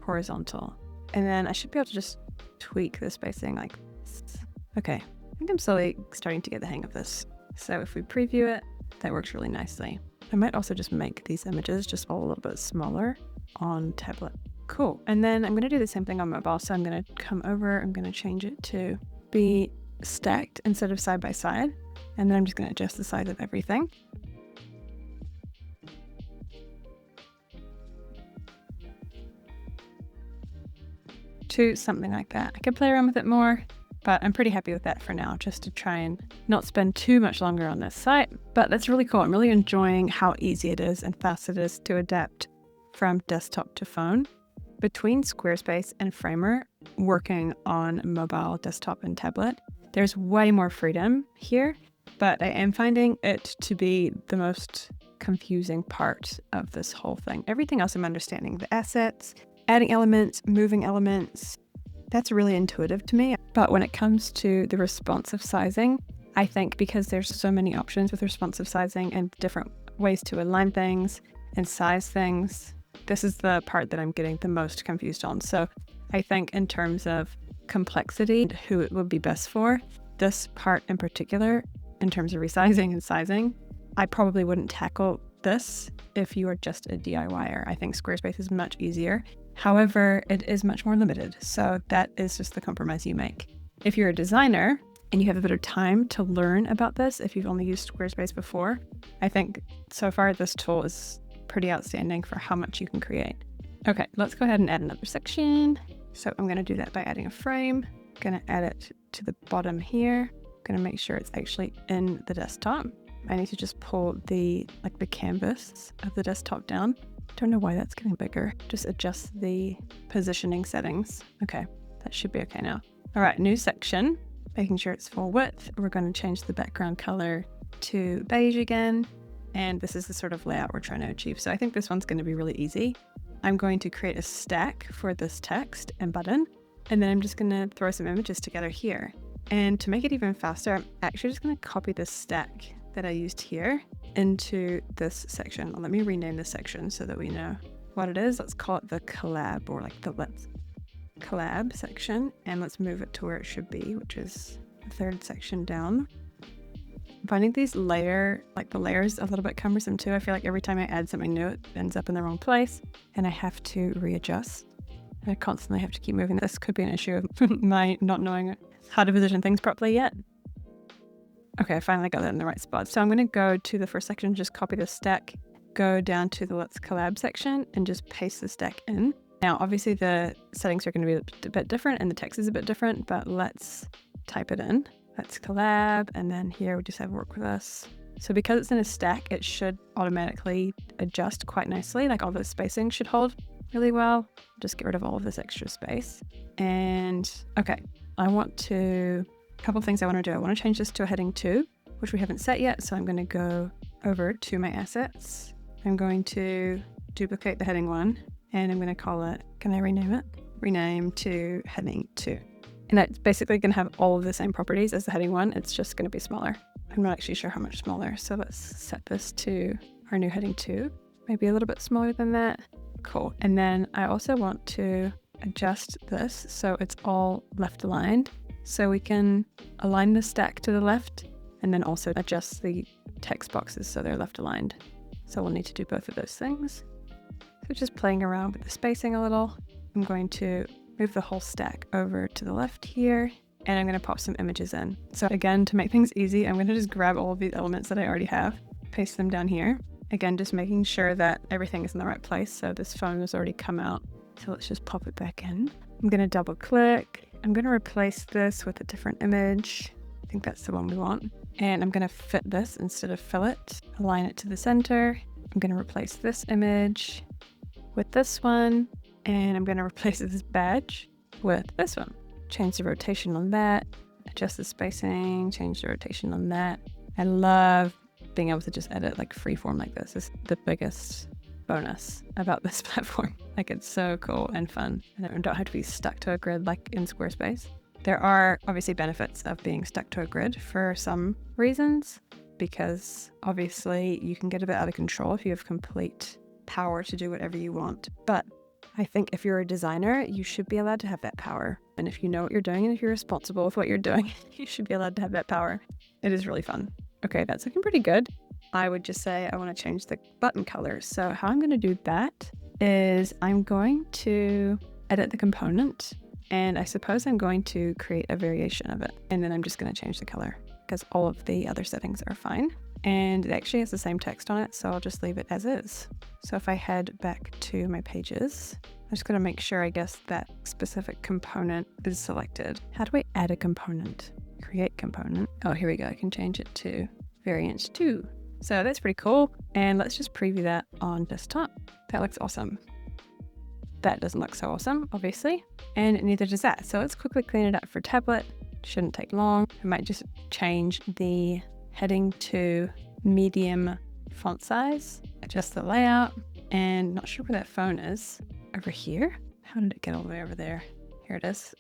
B: horizontal. And then I should be able to just tweak the spacing like this. Okay, I think I'm slowly starting to get the hang of this. So if we preview it, that works really nicely. I might also just make these images just all a little bit smaller on tablet. Cool. And then I'm going to do the same thing on mobile. So I'm going to come over, I'm going to change it to be stacked instead of side by side. And then I'm just going to adjust the size of everything. To something like that. I could play around with it more, but I'm pretty happy with that for now, just to try and not spend too much longer on this site. But that's really cool. I'm really enjoying how easy it is and fast it is to adapt from desktop to phone. between Squarespace and Framer, working on mobile, desktop, and tablet, there's way more freedom here, but I am finding it to be the most confusing part of this whole thing. Everything else I'm understanding, the assets, adding elements, moving elements, that's really intuitive to me. But when it comes to the responsive sizing, I think because there's so many options with responsive sizing and different ways to align things and size things, this is the part that I'm getting the most confused on. So I think in terms of complexity and who it would be best for, this part in particular, in terms of resizing and sizing, I probably wouldn't tackle this if you are just a DIYer. I think Squarespace is much easier. However, it is much more limited. So that is just the compromise you make. If you're a designer and you have a bit of time to learn about this, if you've only used Squarespace before, I think so far this tool is pretty outstanding for how much you can create. Okay, let's go ahead and add another section. So I'm going to do that by adding a frame. I'm going to add it to the bottom here. I'm going to make sure it's actually in the desktop. I need to just pull the canvas of the desktop down. Don't know why that's getting bigger. Just adjust the positioning settings. Okay, that should be okay now. All right, new section, making sure it's full width. We're going to change the background color to beige again. And this is the sort of layout we're trying to achieve. So I think this one's going to be really easy. I'm going to create a stack for this text and button. And then I'm just going to throw some images together here. And to make it even faster, I'm actually just going to copy this stack that I used here into this section. Let me rename this section so that we know what it is. Let's call it the collab, or like the let's collab section, and let's move it to where it should be, which is the third section down. I'm finding these the layers a little bit cumbersome too. I feel like every time I add something new, it ends up in the wrong place and I have to readjust. And I constantly have to keep moving. This could be an issue of my not knowing how to position things properly yet. Okay, I finally got that in the right spot. So I'm going to go to the first section, just copy the stack, go down to the Let's Collab section and just paste the stack in. Now, obviously the settings are going to be a bit different and the text is a bit different, but let's type it in. Let's collab, and then here we just have work with us. So because it's in a stack, it should automatically adjust quite nicely. Like all the spacing should hold really well. Just get rid of all of this extra space. And okay, a couple of things I want to do. I want to change this to a heading 2, which we haven't set yet. So I'm going to go over to my assets. I'm going to duplicate the heading 1 and I'm going to call it, can I rename it? Rename to heading 2. And that's basically going to have all of the same properties as the heading 1. It's just going to be smaller. I'm not actually sure how much smaller. So let's set this to our new heading 2. Maybe a little bit smaller than that. Cool. And then I also want to adjust this so it's all left aligned. So we can align the stack to the left and then also adjust the text boxes so they're left aligned. So we'll need to do both of those things. So just playing around with the spacing a little. I'm going to move the whole stack over to the left here, and I'm going to pop some images in. So again, to make things easy, I'm going to just grab all of these elements that I already have, paste them down here. Again, just making sure that everything is in the right place. So this phone has already come out. So let's just pop it back in. I'm going to double click. I'm going to replace this with a different image. I think that's the one we want. And I'm going to fit this instead of fill it, align it to the center. I'm going to replace this image with this one. And I'm going to replace this badge with this one. Change the rotation on that, adjust the spacing, change the rotation on that. I love being able to just edit like freeform like this. This is the biggest bonus about this platform. Like, it's so cool and fun. And I don't have to be stuck to a grid like in Squarespace. There are obviously benefits of being stuck to a grid for some reasons, because obviously you can get a bit out of control if you have complete power to do whatever you want. But I think if you're a designer, you should be allowed to have that power. And if you know what you're doing and if you're responsible with what you're doing, you should be allowed to have that power. It is really fun. Okay, that's looking pretty good. I would just say I want to change the button colors. So how I'm going to do that is I'm going to edit the component, and I suppose I'm going to create a variation of it. And then I'm just going to change the color because all of the other settings are fine. And it actually has the same text on it, so I'll just leave it as is. So if I head back to my pages, I'm just going to make sure, I guess, that specific component is selected. How do I add a component? Create component. Oh, here we go. I can change it to variant 2. So that's pretty cool. And let's just preview that on desktop. That looks awesome. that doesn't look so awesome, obviously, and neither does that. So let's quickly clean it up for tablet. Shouldn't take long. I might just change the heading to medium font size, adjust the layout, and not sure where that phone is. Over here? How did it get all the way over there? Here it is.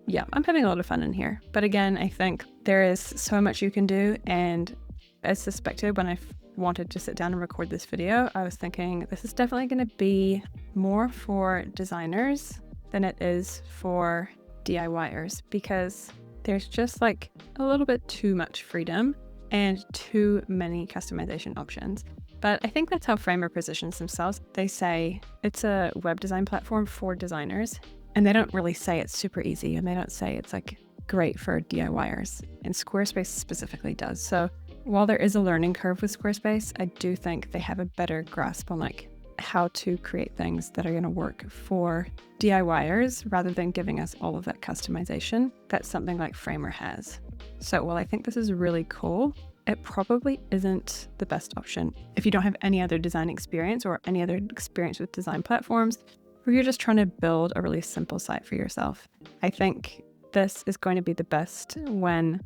B: Yeah, I'm having a lot of fun in here. But again, I think there is so much you can do, and as suspected, when I wanted to sit down and record this video, I was thinking this is definitely going to be more for designers than it is for DIYers, because there's just like a little bit too much freedom and too many customization options. But I think that's how Framer positions themselves. They say it's a web design platform for designers, and they don't really say it's super easy, and they don't say it's like great for DIYers, and Squarespace specifically does. So while there is a learning curve with Squarespace, I do think they have a better grasp on like how to create things that are going to work for DIYers rather than giving us all of that customization that something like Framer has. So while I think this is really cool, it probably isn't the best option if you don't have any other design experience or any other experience with design platforms, or you're just trying to build a really simple site for yourself. I think this is going to be the best when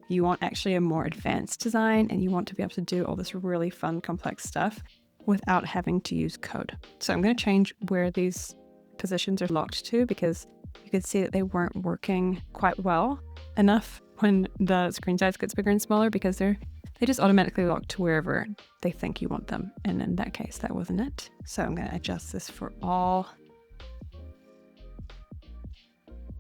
B: you want actually a more advanced design and you want to be able to do all this really fun, complex stuff without having to use code. So I'm going to change where these positions are locked to, because you could see that they weren't working quite well enough when the screen size gets bigger and smaller, because they just automatically lock to wherever they think you want them. And in that case, that wasn't it. So I'm going to adjust this for all.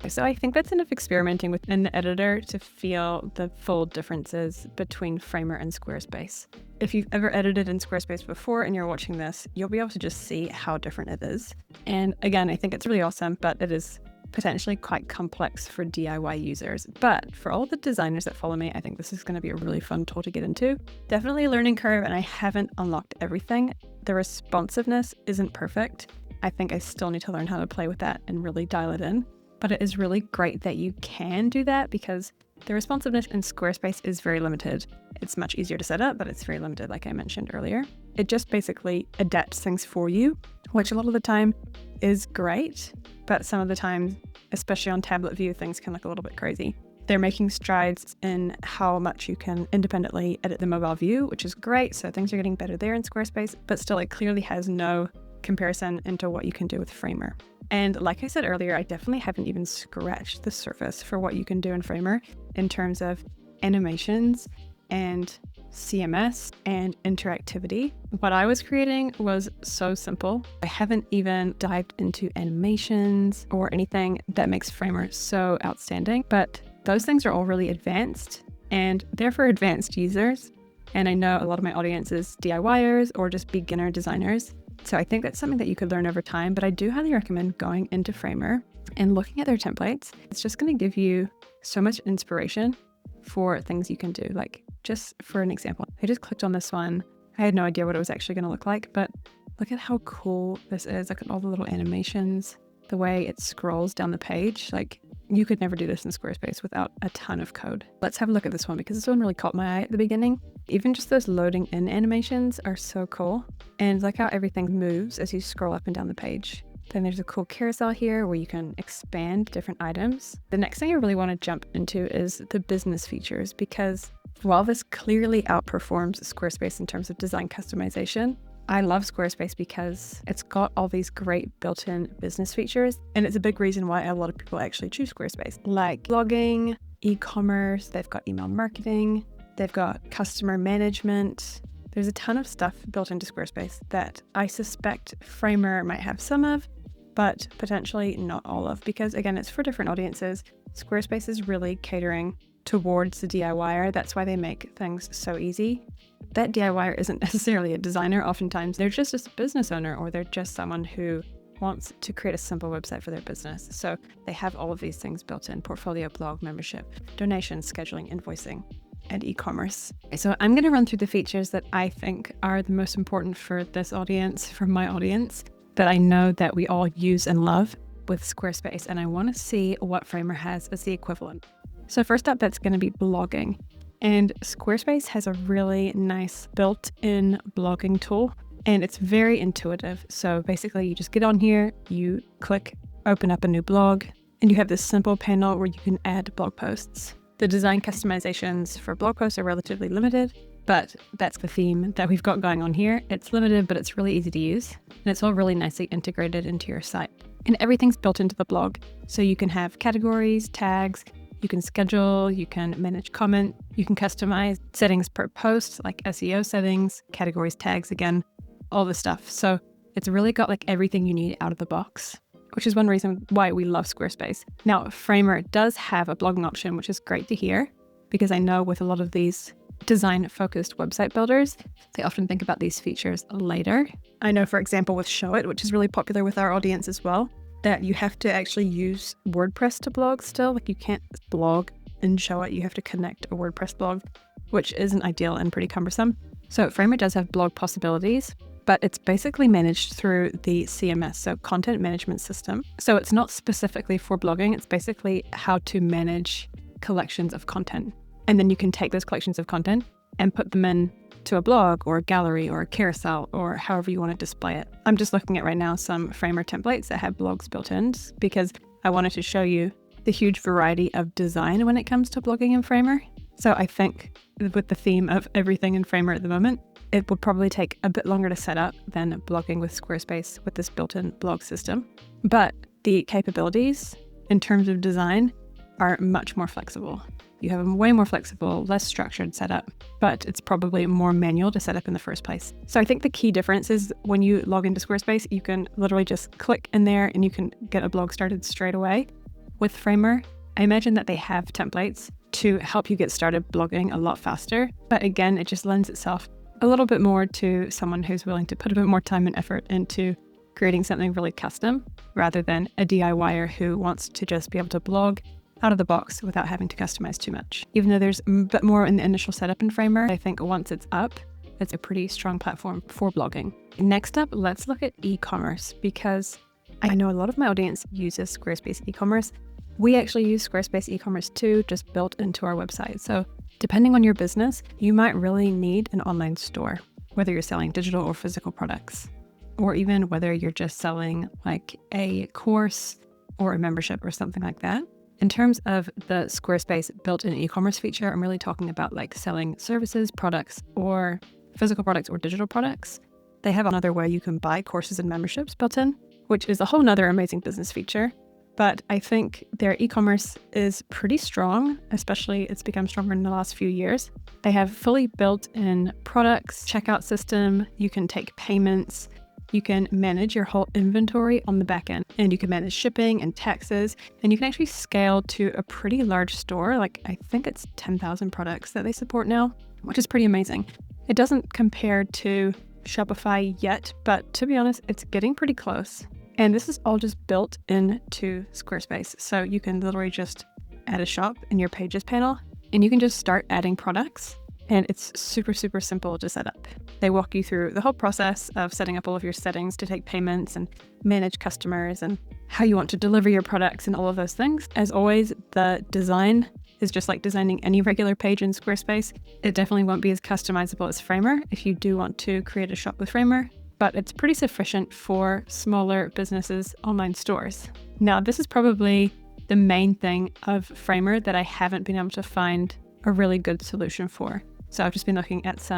B: So I think that's enough experimenting within the editor to feel the full differences between Framer and Squarespace. If you've ever edited in Squarespace before and you're watching this, you'll be able to just see how different it is. And again, I think it's really awesome, but it is potentially quite complex for DIY users. But for all the designers that follow me, I think this is going to be a really fun tool to get into. Definitely a learning curve, and I haven't unlocked everything. The responsiveness isn't perfect. I think I still need to learn how to play with that and really dial it in. But it is really great that you can do that, because the responsiveness in Squarespace is very limited. It's much easier to set up, but it's very limited, like I mentioned earlier. It just basically adapts things for you, which a lot of the time is great, but some of the time, especially on tablet view, things can look a little bit crazy. They're making strides in how much you can independently edit the mobile view, which is great. So things are getting better there in Squarespace, but still it clearly has no comparison into what you can do with Framer. And like I said earlier, I definitely haven't even scratched the surface for what you can do in Framer in terms of animations and CMS and interactivity. What I was creating was so simple. I haven't even dived into animations or anything that makes Framer so outstanding, but those things are all really advanced, and they're for advanced users. And I know a lot of my audience is DIYers or just beginner designers. So I think that's something that you could learn over time, but I do highly recommend going into Framer and looking at their templates. It's just going to give you so much inspiration for things you can do. Like, just for an example, I just clicked on this one. I had no idea what it was actually going to look like, but look at how cool this is. Look at all the little animations, the way it scrolls down the page. Like, you could never do this in Squarespace without a ton of code. Let's have a look at this one, because this one really caught my eye at the beginning. Even just those loading in animations are so cool. And like how everything moves as you scroll up and down the page. Then there's a cool carousel here where you can expand different items. The next thing I really want to jump into is the business features, because while this clearly outperforms Squarespace in terms of design customization, I love Squarespace because it's got all these great built-in business features, and it's a big reason why a lot of people actually choose Squarespace, like blogging, e-commerce, they've got email marketing, they've got customer management. There's a ton of stuff built into Squarespace that I suspect Framer might have some of, but potentially not all of, because again, it's for different audiences. Squarespace is really catering towards the DIYer. That's why they make things so easy. That DIYer isn't necessarily a designer. Oftentimes they're just a business owner, or they're just someone who wants to create a simple website for their business. So they have all of these things built in: portfolio, blog, membership, donations, scheduling, invoicing, and e-commerce. So I'm going to run through the features that I think are the most important for this audience, for my audience, that I know that we all use and love with Squarespace. And I want to see what Framer has as the equivalent. So first up, that's going to be blogging. And Squarespace has a really nice built-in blogging tool and it's very intuitive. So basically you just get on here, you click open up a new blog, and you have this simple panel where you can add blog posts. The design customizations for blog posts are relatively limited, but that's the theme that we've got going on here. It's limited, but it's really easy to use, and it's all really nicely integrated into your site. And everything's built into the blog. So you can have categories, tags, you can schedule, you can manage comment, you can customize settings per post, like SEO settings, categories, tags again, all this stuff. So it's really got like everything you need out of the box, which is one reason why we love Squarespace. Now, Framer does have a blogging option, which is great to hear, because I know with a lot of these design-focused website builders, they often think about these features later. I know, for example, with Show It, which is really popular with our audience as well, that you have to actually use WordPress to blog still. Like you can't blog and Show It, you have to connect a WordPress blog, which isn't ideal and pretty cumbersome. So Framer does have blog possibilities, but it's basically managed through the CMS, so content management system. So it's not specifically for blogging, it's basically how to manage collections of content. And then you can take those collections of content and put them in to a blog or a gallery or a carousel or however you want to display it. I'm just looking at right now some Framer templates that have blogs built in because I wanted to show you the huge variety of design when it comes to blogging in Framer. So I think with the theme of everything in Framer at the moment, it would probably take a bit longer to set up than blogging with Squarespace with this built-in blog system. But the capabilities in terms of design are much more flexible. You have a way more flexible, less structured setup, but it's probably more manual to set up in the first place. So I think the key difference is when you log into Squarespace, you can literally just click in there and you can get a blog started straight away. With Framer, I imagine that they have templates to help you get started blogging a lot faster. But again, it just lends itself a little bit more to someone who's willing to put a bit more time and effort into creating something really custom rather than a DIYer who wants to just be able to blog out of the box without having to customize too much. Even though there's a bit more in the initial setup in Framer, I think once it's up, it's a pretty strong platform for blogging. Next up, let's look at e-commerce, because I know a lot of my audience uses Squarespace e-commerce. We actually use Squarespace e-commerce too, just built into our website. So depending on your business, you might really need an online store, whether you're selling digital or physical products, or even whether you're just selling like a course or a membership or something like that. In terms of the Squarespace built-in e-commerce feature, I'm really talking about like selling services, products, or physical products or digital products. They have another way you can buy courses and memberships built in, which is a whole nother amazing business feature. But I think their e-commerce is pretty strong, especially it's become stronger in the last few years. They have fully built-in products, checkout system, you can take payments, you can manage your whole inventory on the back end, and you can manage shipping and taxes, and you can actually scale to a pretty large store. Like I think it's 10,000 products that they support now, which is pretty amazing. It doesn't compare to Shopify yet, but to be honest, it's getting pretty close. And this is all just built into Squarespace. So you can literally just add a shop in your pages panel, and you can just start adding products. And it's super, super simple to set up. They walk you through the whole process of setting up all of your settings to take payments and manage customers and how you want to deliver your products and all of those things. As always, the design is just like designing any regular page in Squarespace. It definitely won't be as customizable as Framer if you do want to create a shop with Framer, but it's pretty sufficient for smaller businesses' online stores. Now, this is probably the main thing of Framer that I haven't been able to find a really good solution for. So I've just been looking at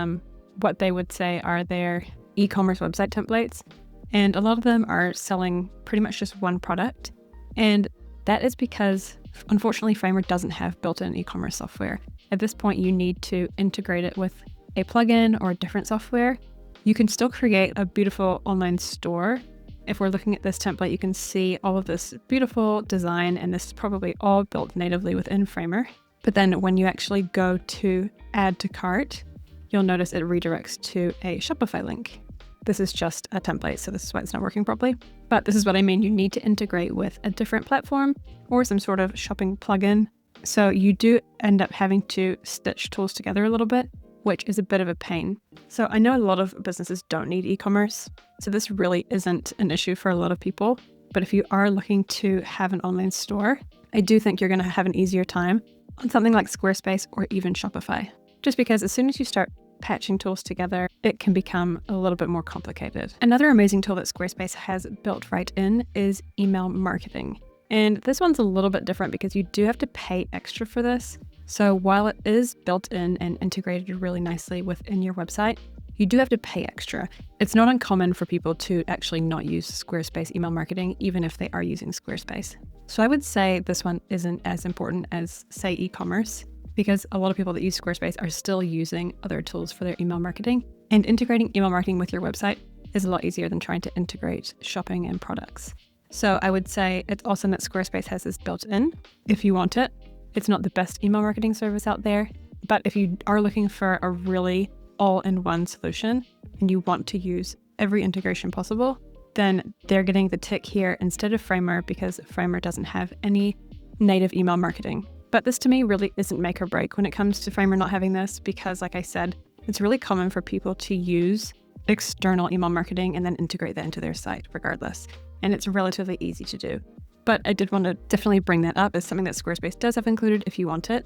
B: what they would say are their e-commerce website templates. And a lot of them are selling pretty much just one product. And that is because, unfortunately, Framer doesn't have built-in e-commerce software. At this point, you need to integrate it with a plugin or a different software. You can still create a beautiful online store. If we're looking at this template, you can see all of this beautiful design, and this is probably all built natively within Framer. But then when you actually go to add to cart, you'll notice it redirects to a Shopify link. This is just a template, so this is why it's not working properly. But this is what I mean. You need to integrate with a different platform or some sort of shopping plugin. So you do end up having to stitch tools together a little bit, which is a bit of a pain. So I know a lot of businesses don't need e-commerce, so this really isn't an issue for a lot of people. But if you are looking to have an online store, I do think you're going to have an easier time on something like Squarespace or even Shopify. Just because as soon as you start patching tools together, it can become a little bit more complicated. Another amazing tool that Squarespace has built right in is email marketing. And this one's a little bit different because you do have to pay extra for this. So while it is built in and integrated really nicely within your website, you do have to pay extra. It's not uncommon for people to actually not use Squarespace email marketing, even if they are using Squarespace. So I would say this one isn't as important as, say, e-commerce, because a lot of people that use Squarespace are still using other tools for their email marketing. And integrating email marketing with your website is a lot easier than trying to integrate shopping and products. So I would say it's awesome that Squarespace has this built in if you want it. It's not the best email marketing service out there, but if you are looking for a really all-in-one solution and you want to use every integration possible, then they're getting the tick here instead of Framer, because Framer doesn't have any native email marketing. But this to me really isn't make or break when it comes to Framer not having this, because like I said, it's really common for people to use external email marketing and then integrate that into their site regardless. And it's relatively easy to do. But I did want to definitely bring that up as something that Squarespace does have included if you want it.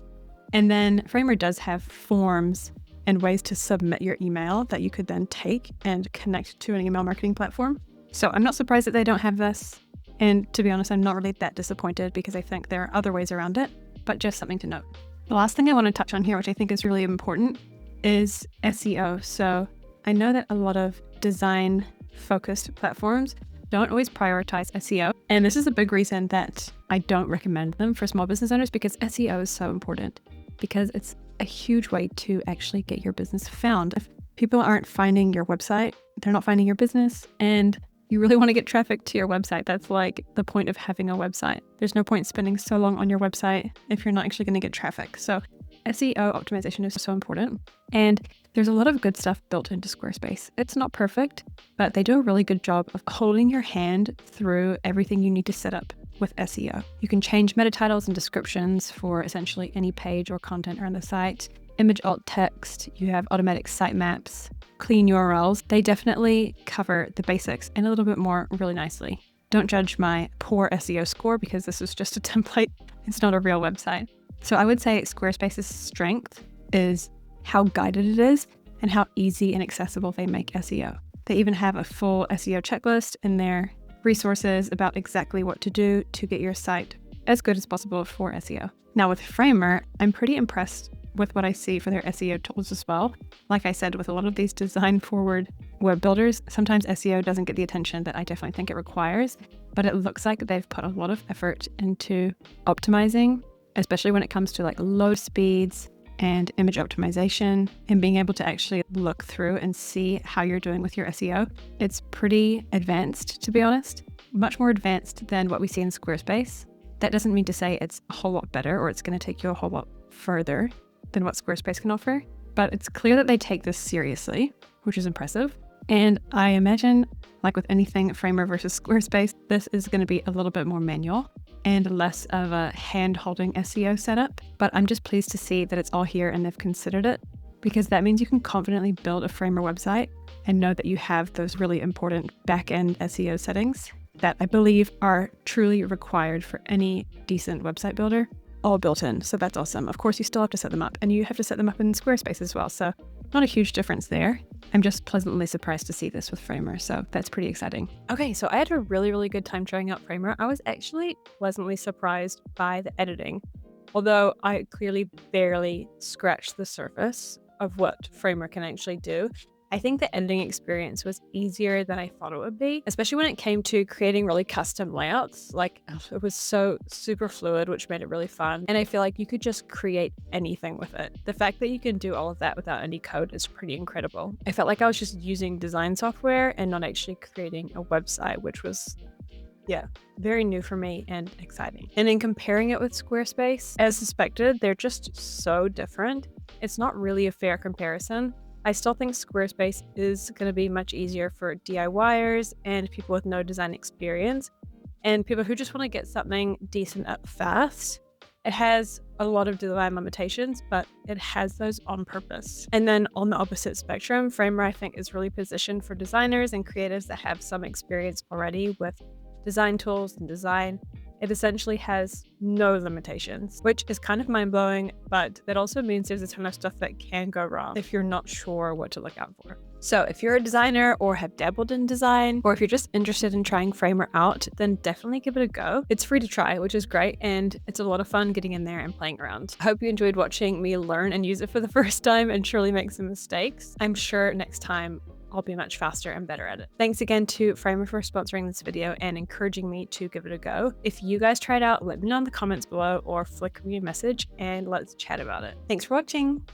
B: And then Framer does have forms and ways to submit your email that you could then take and connect to an email marketing platform. So I'm not surprised that they don't have this. And to be honest, I'm not really that disappointed because I think there are other ways around it, but just something to note. The last thing I want to touch on here, which I think is really important, is SEO. So I know that a lot of design-focused platforms don't always prioritize SEO. And this is a big reason that I don't recommend them for small business owners, because SEO is so important, because it's a huge way to actually get your business found. If people aren't finding your website, they're not finding your business, and you really want to get traffic to your website. That's like the point of having a website. There's no point spending so long on your website if you're not actually going to get traffic. So SEO optimization is so important. And there's a lot of good stuff built into Squarespace. It's not perfect, but they do a really good job of holding your hand through everything you need to set up with SEO. You can change meta titles and descriptions for essentially any page or content around the site. Image alt text, you have automatic sitemaps, clean URLs. They definitely cover the basics and a little bit more really nicely. Don't judge my poor SEO score, because this is just a template. It's not a real website. So I would say Squarespace's strength is how guided it is and how easy and accessible they make SEO. They even have a full SEO checklist in their resources about exactly what to do to get your site as good as possible for SEO. Now with Framer, I'm pretty impressed with what I see for their SEO tools as well. Like I said, with a lot of these design-forward web builders, sometimes SEO doesn't get the attention that I definitely think it requires, but it looks like they've put a lot of effort into optimizing, especially when it comes to like load speeds and image optimization and being able to actually look through and see how you're doing with your SEO. It's pretty advanced, to be honest, much more advanced than what we see in Squarespace. That doesn't mean to say it's a whole lot better or it's going to take you a whole lot further than what Squarespace can offer, but it's clear that they take this seriously, which is impressive. And I imagine, like with anything Framer versus Squarespace, this is going to be a little bit more manual and less of a hand-holding SEO setup. But I'm just pleased to see that it's all here and they've considered it, because that means you can confidently build a Framer website and know that you have those really important back-end SEO settings that I believe are truly required for any decent website builder, all built in. So that's awesome. Of course, you still have to set them up, and you have to set them up in Squarespace as well. So not a huge difference there. I'm just pleasantly surprised to see this with Framer, so that's pretty exciting.
A: Okay, so I had a really good time trying out Framer. I was actually pleasantly surprised by the editing, although I clearly barely scratched the surface of what Framer can actually do. I think the editing experience was easier than I thought it would be, especially when it came to creating really custom layouts. Like, it was so super fluid, which made it really fun. And I feel like you could just create anything with it. The fact that you can do all of that without any code is pretty incredible. I felt like I was just using design software and not actually creating a website, which was, yeah, very new for me and exciting. And in comparing it with Squarespace, as suspected, they're just so different. It's not really a fair comparison. I still think Squarespace is going to be much easier for DIYers and people with no design experience and people who just want to get something decent up fast. It has a lot of design limitations, but it has those on purpose. And then on the opposite spectrum, Framer, I think, is really positioned for designers and creatives that have some experience already with design tools and design. It essentially has no limitations, which is kind of mind-blowing, but that also means there's a ton of stuff that can go wrong if you're not sure what to look out for. So if you're a designer or have dabbled in design, or if you're just interested in trying Framer out, then definitely give it a go. It's free to try, which is great, and it's a lot of fun getting in there and playing around. I hope you enjoyed watching me learn and use it for the first time and surely make some mistakes. I'm sure next time I'll be much faster and better at it. Thanks again to Framer for sponsoring this video and encouraging me to give it a go. If you guys try it out, let me know in the comments below or flick me a message and let's chat about it. Thanks for watching.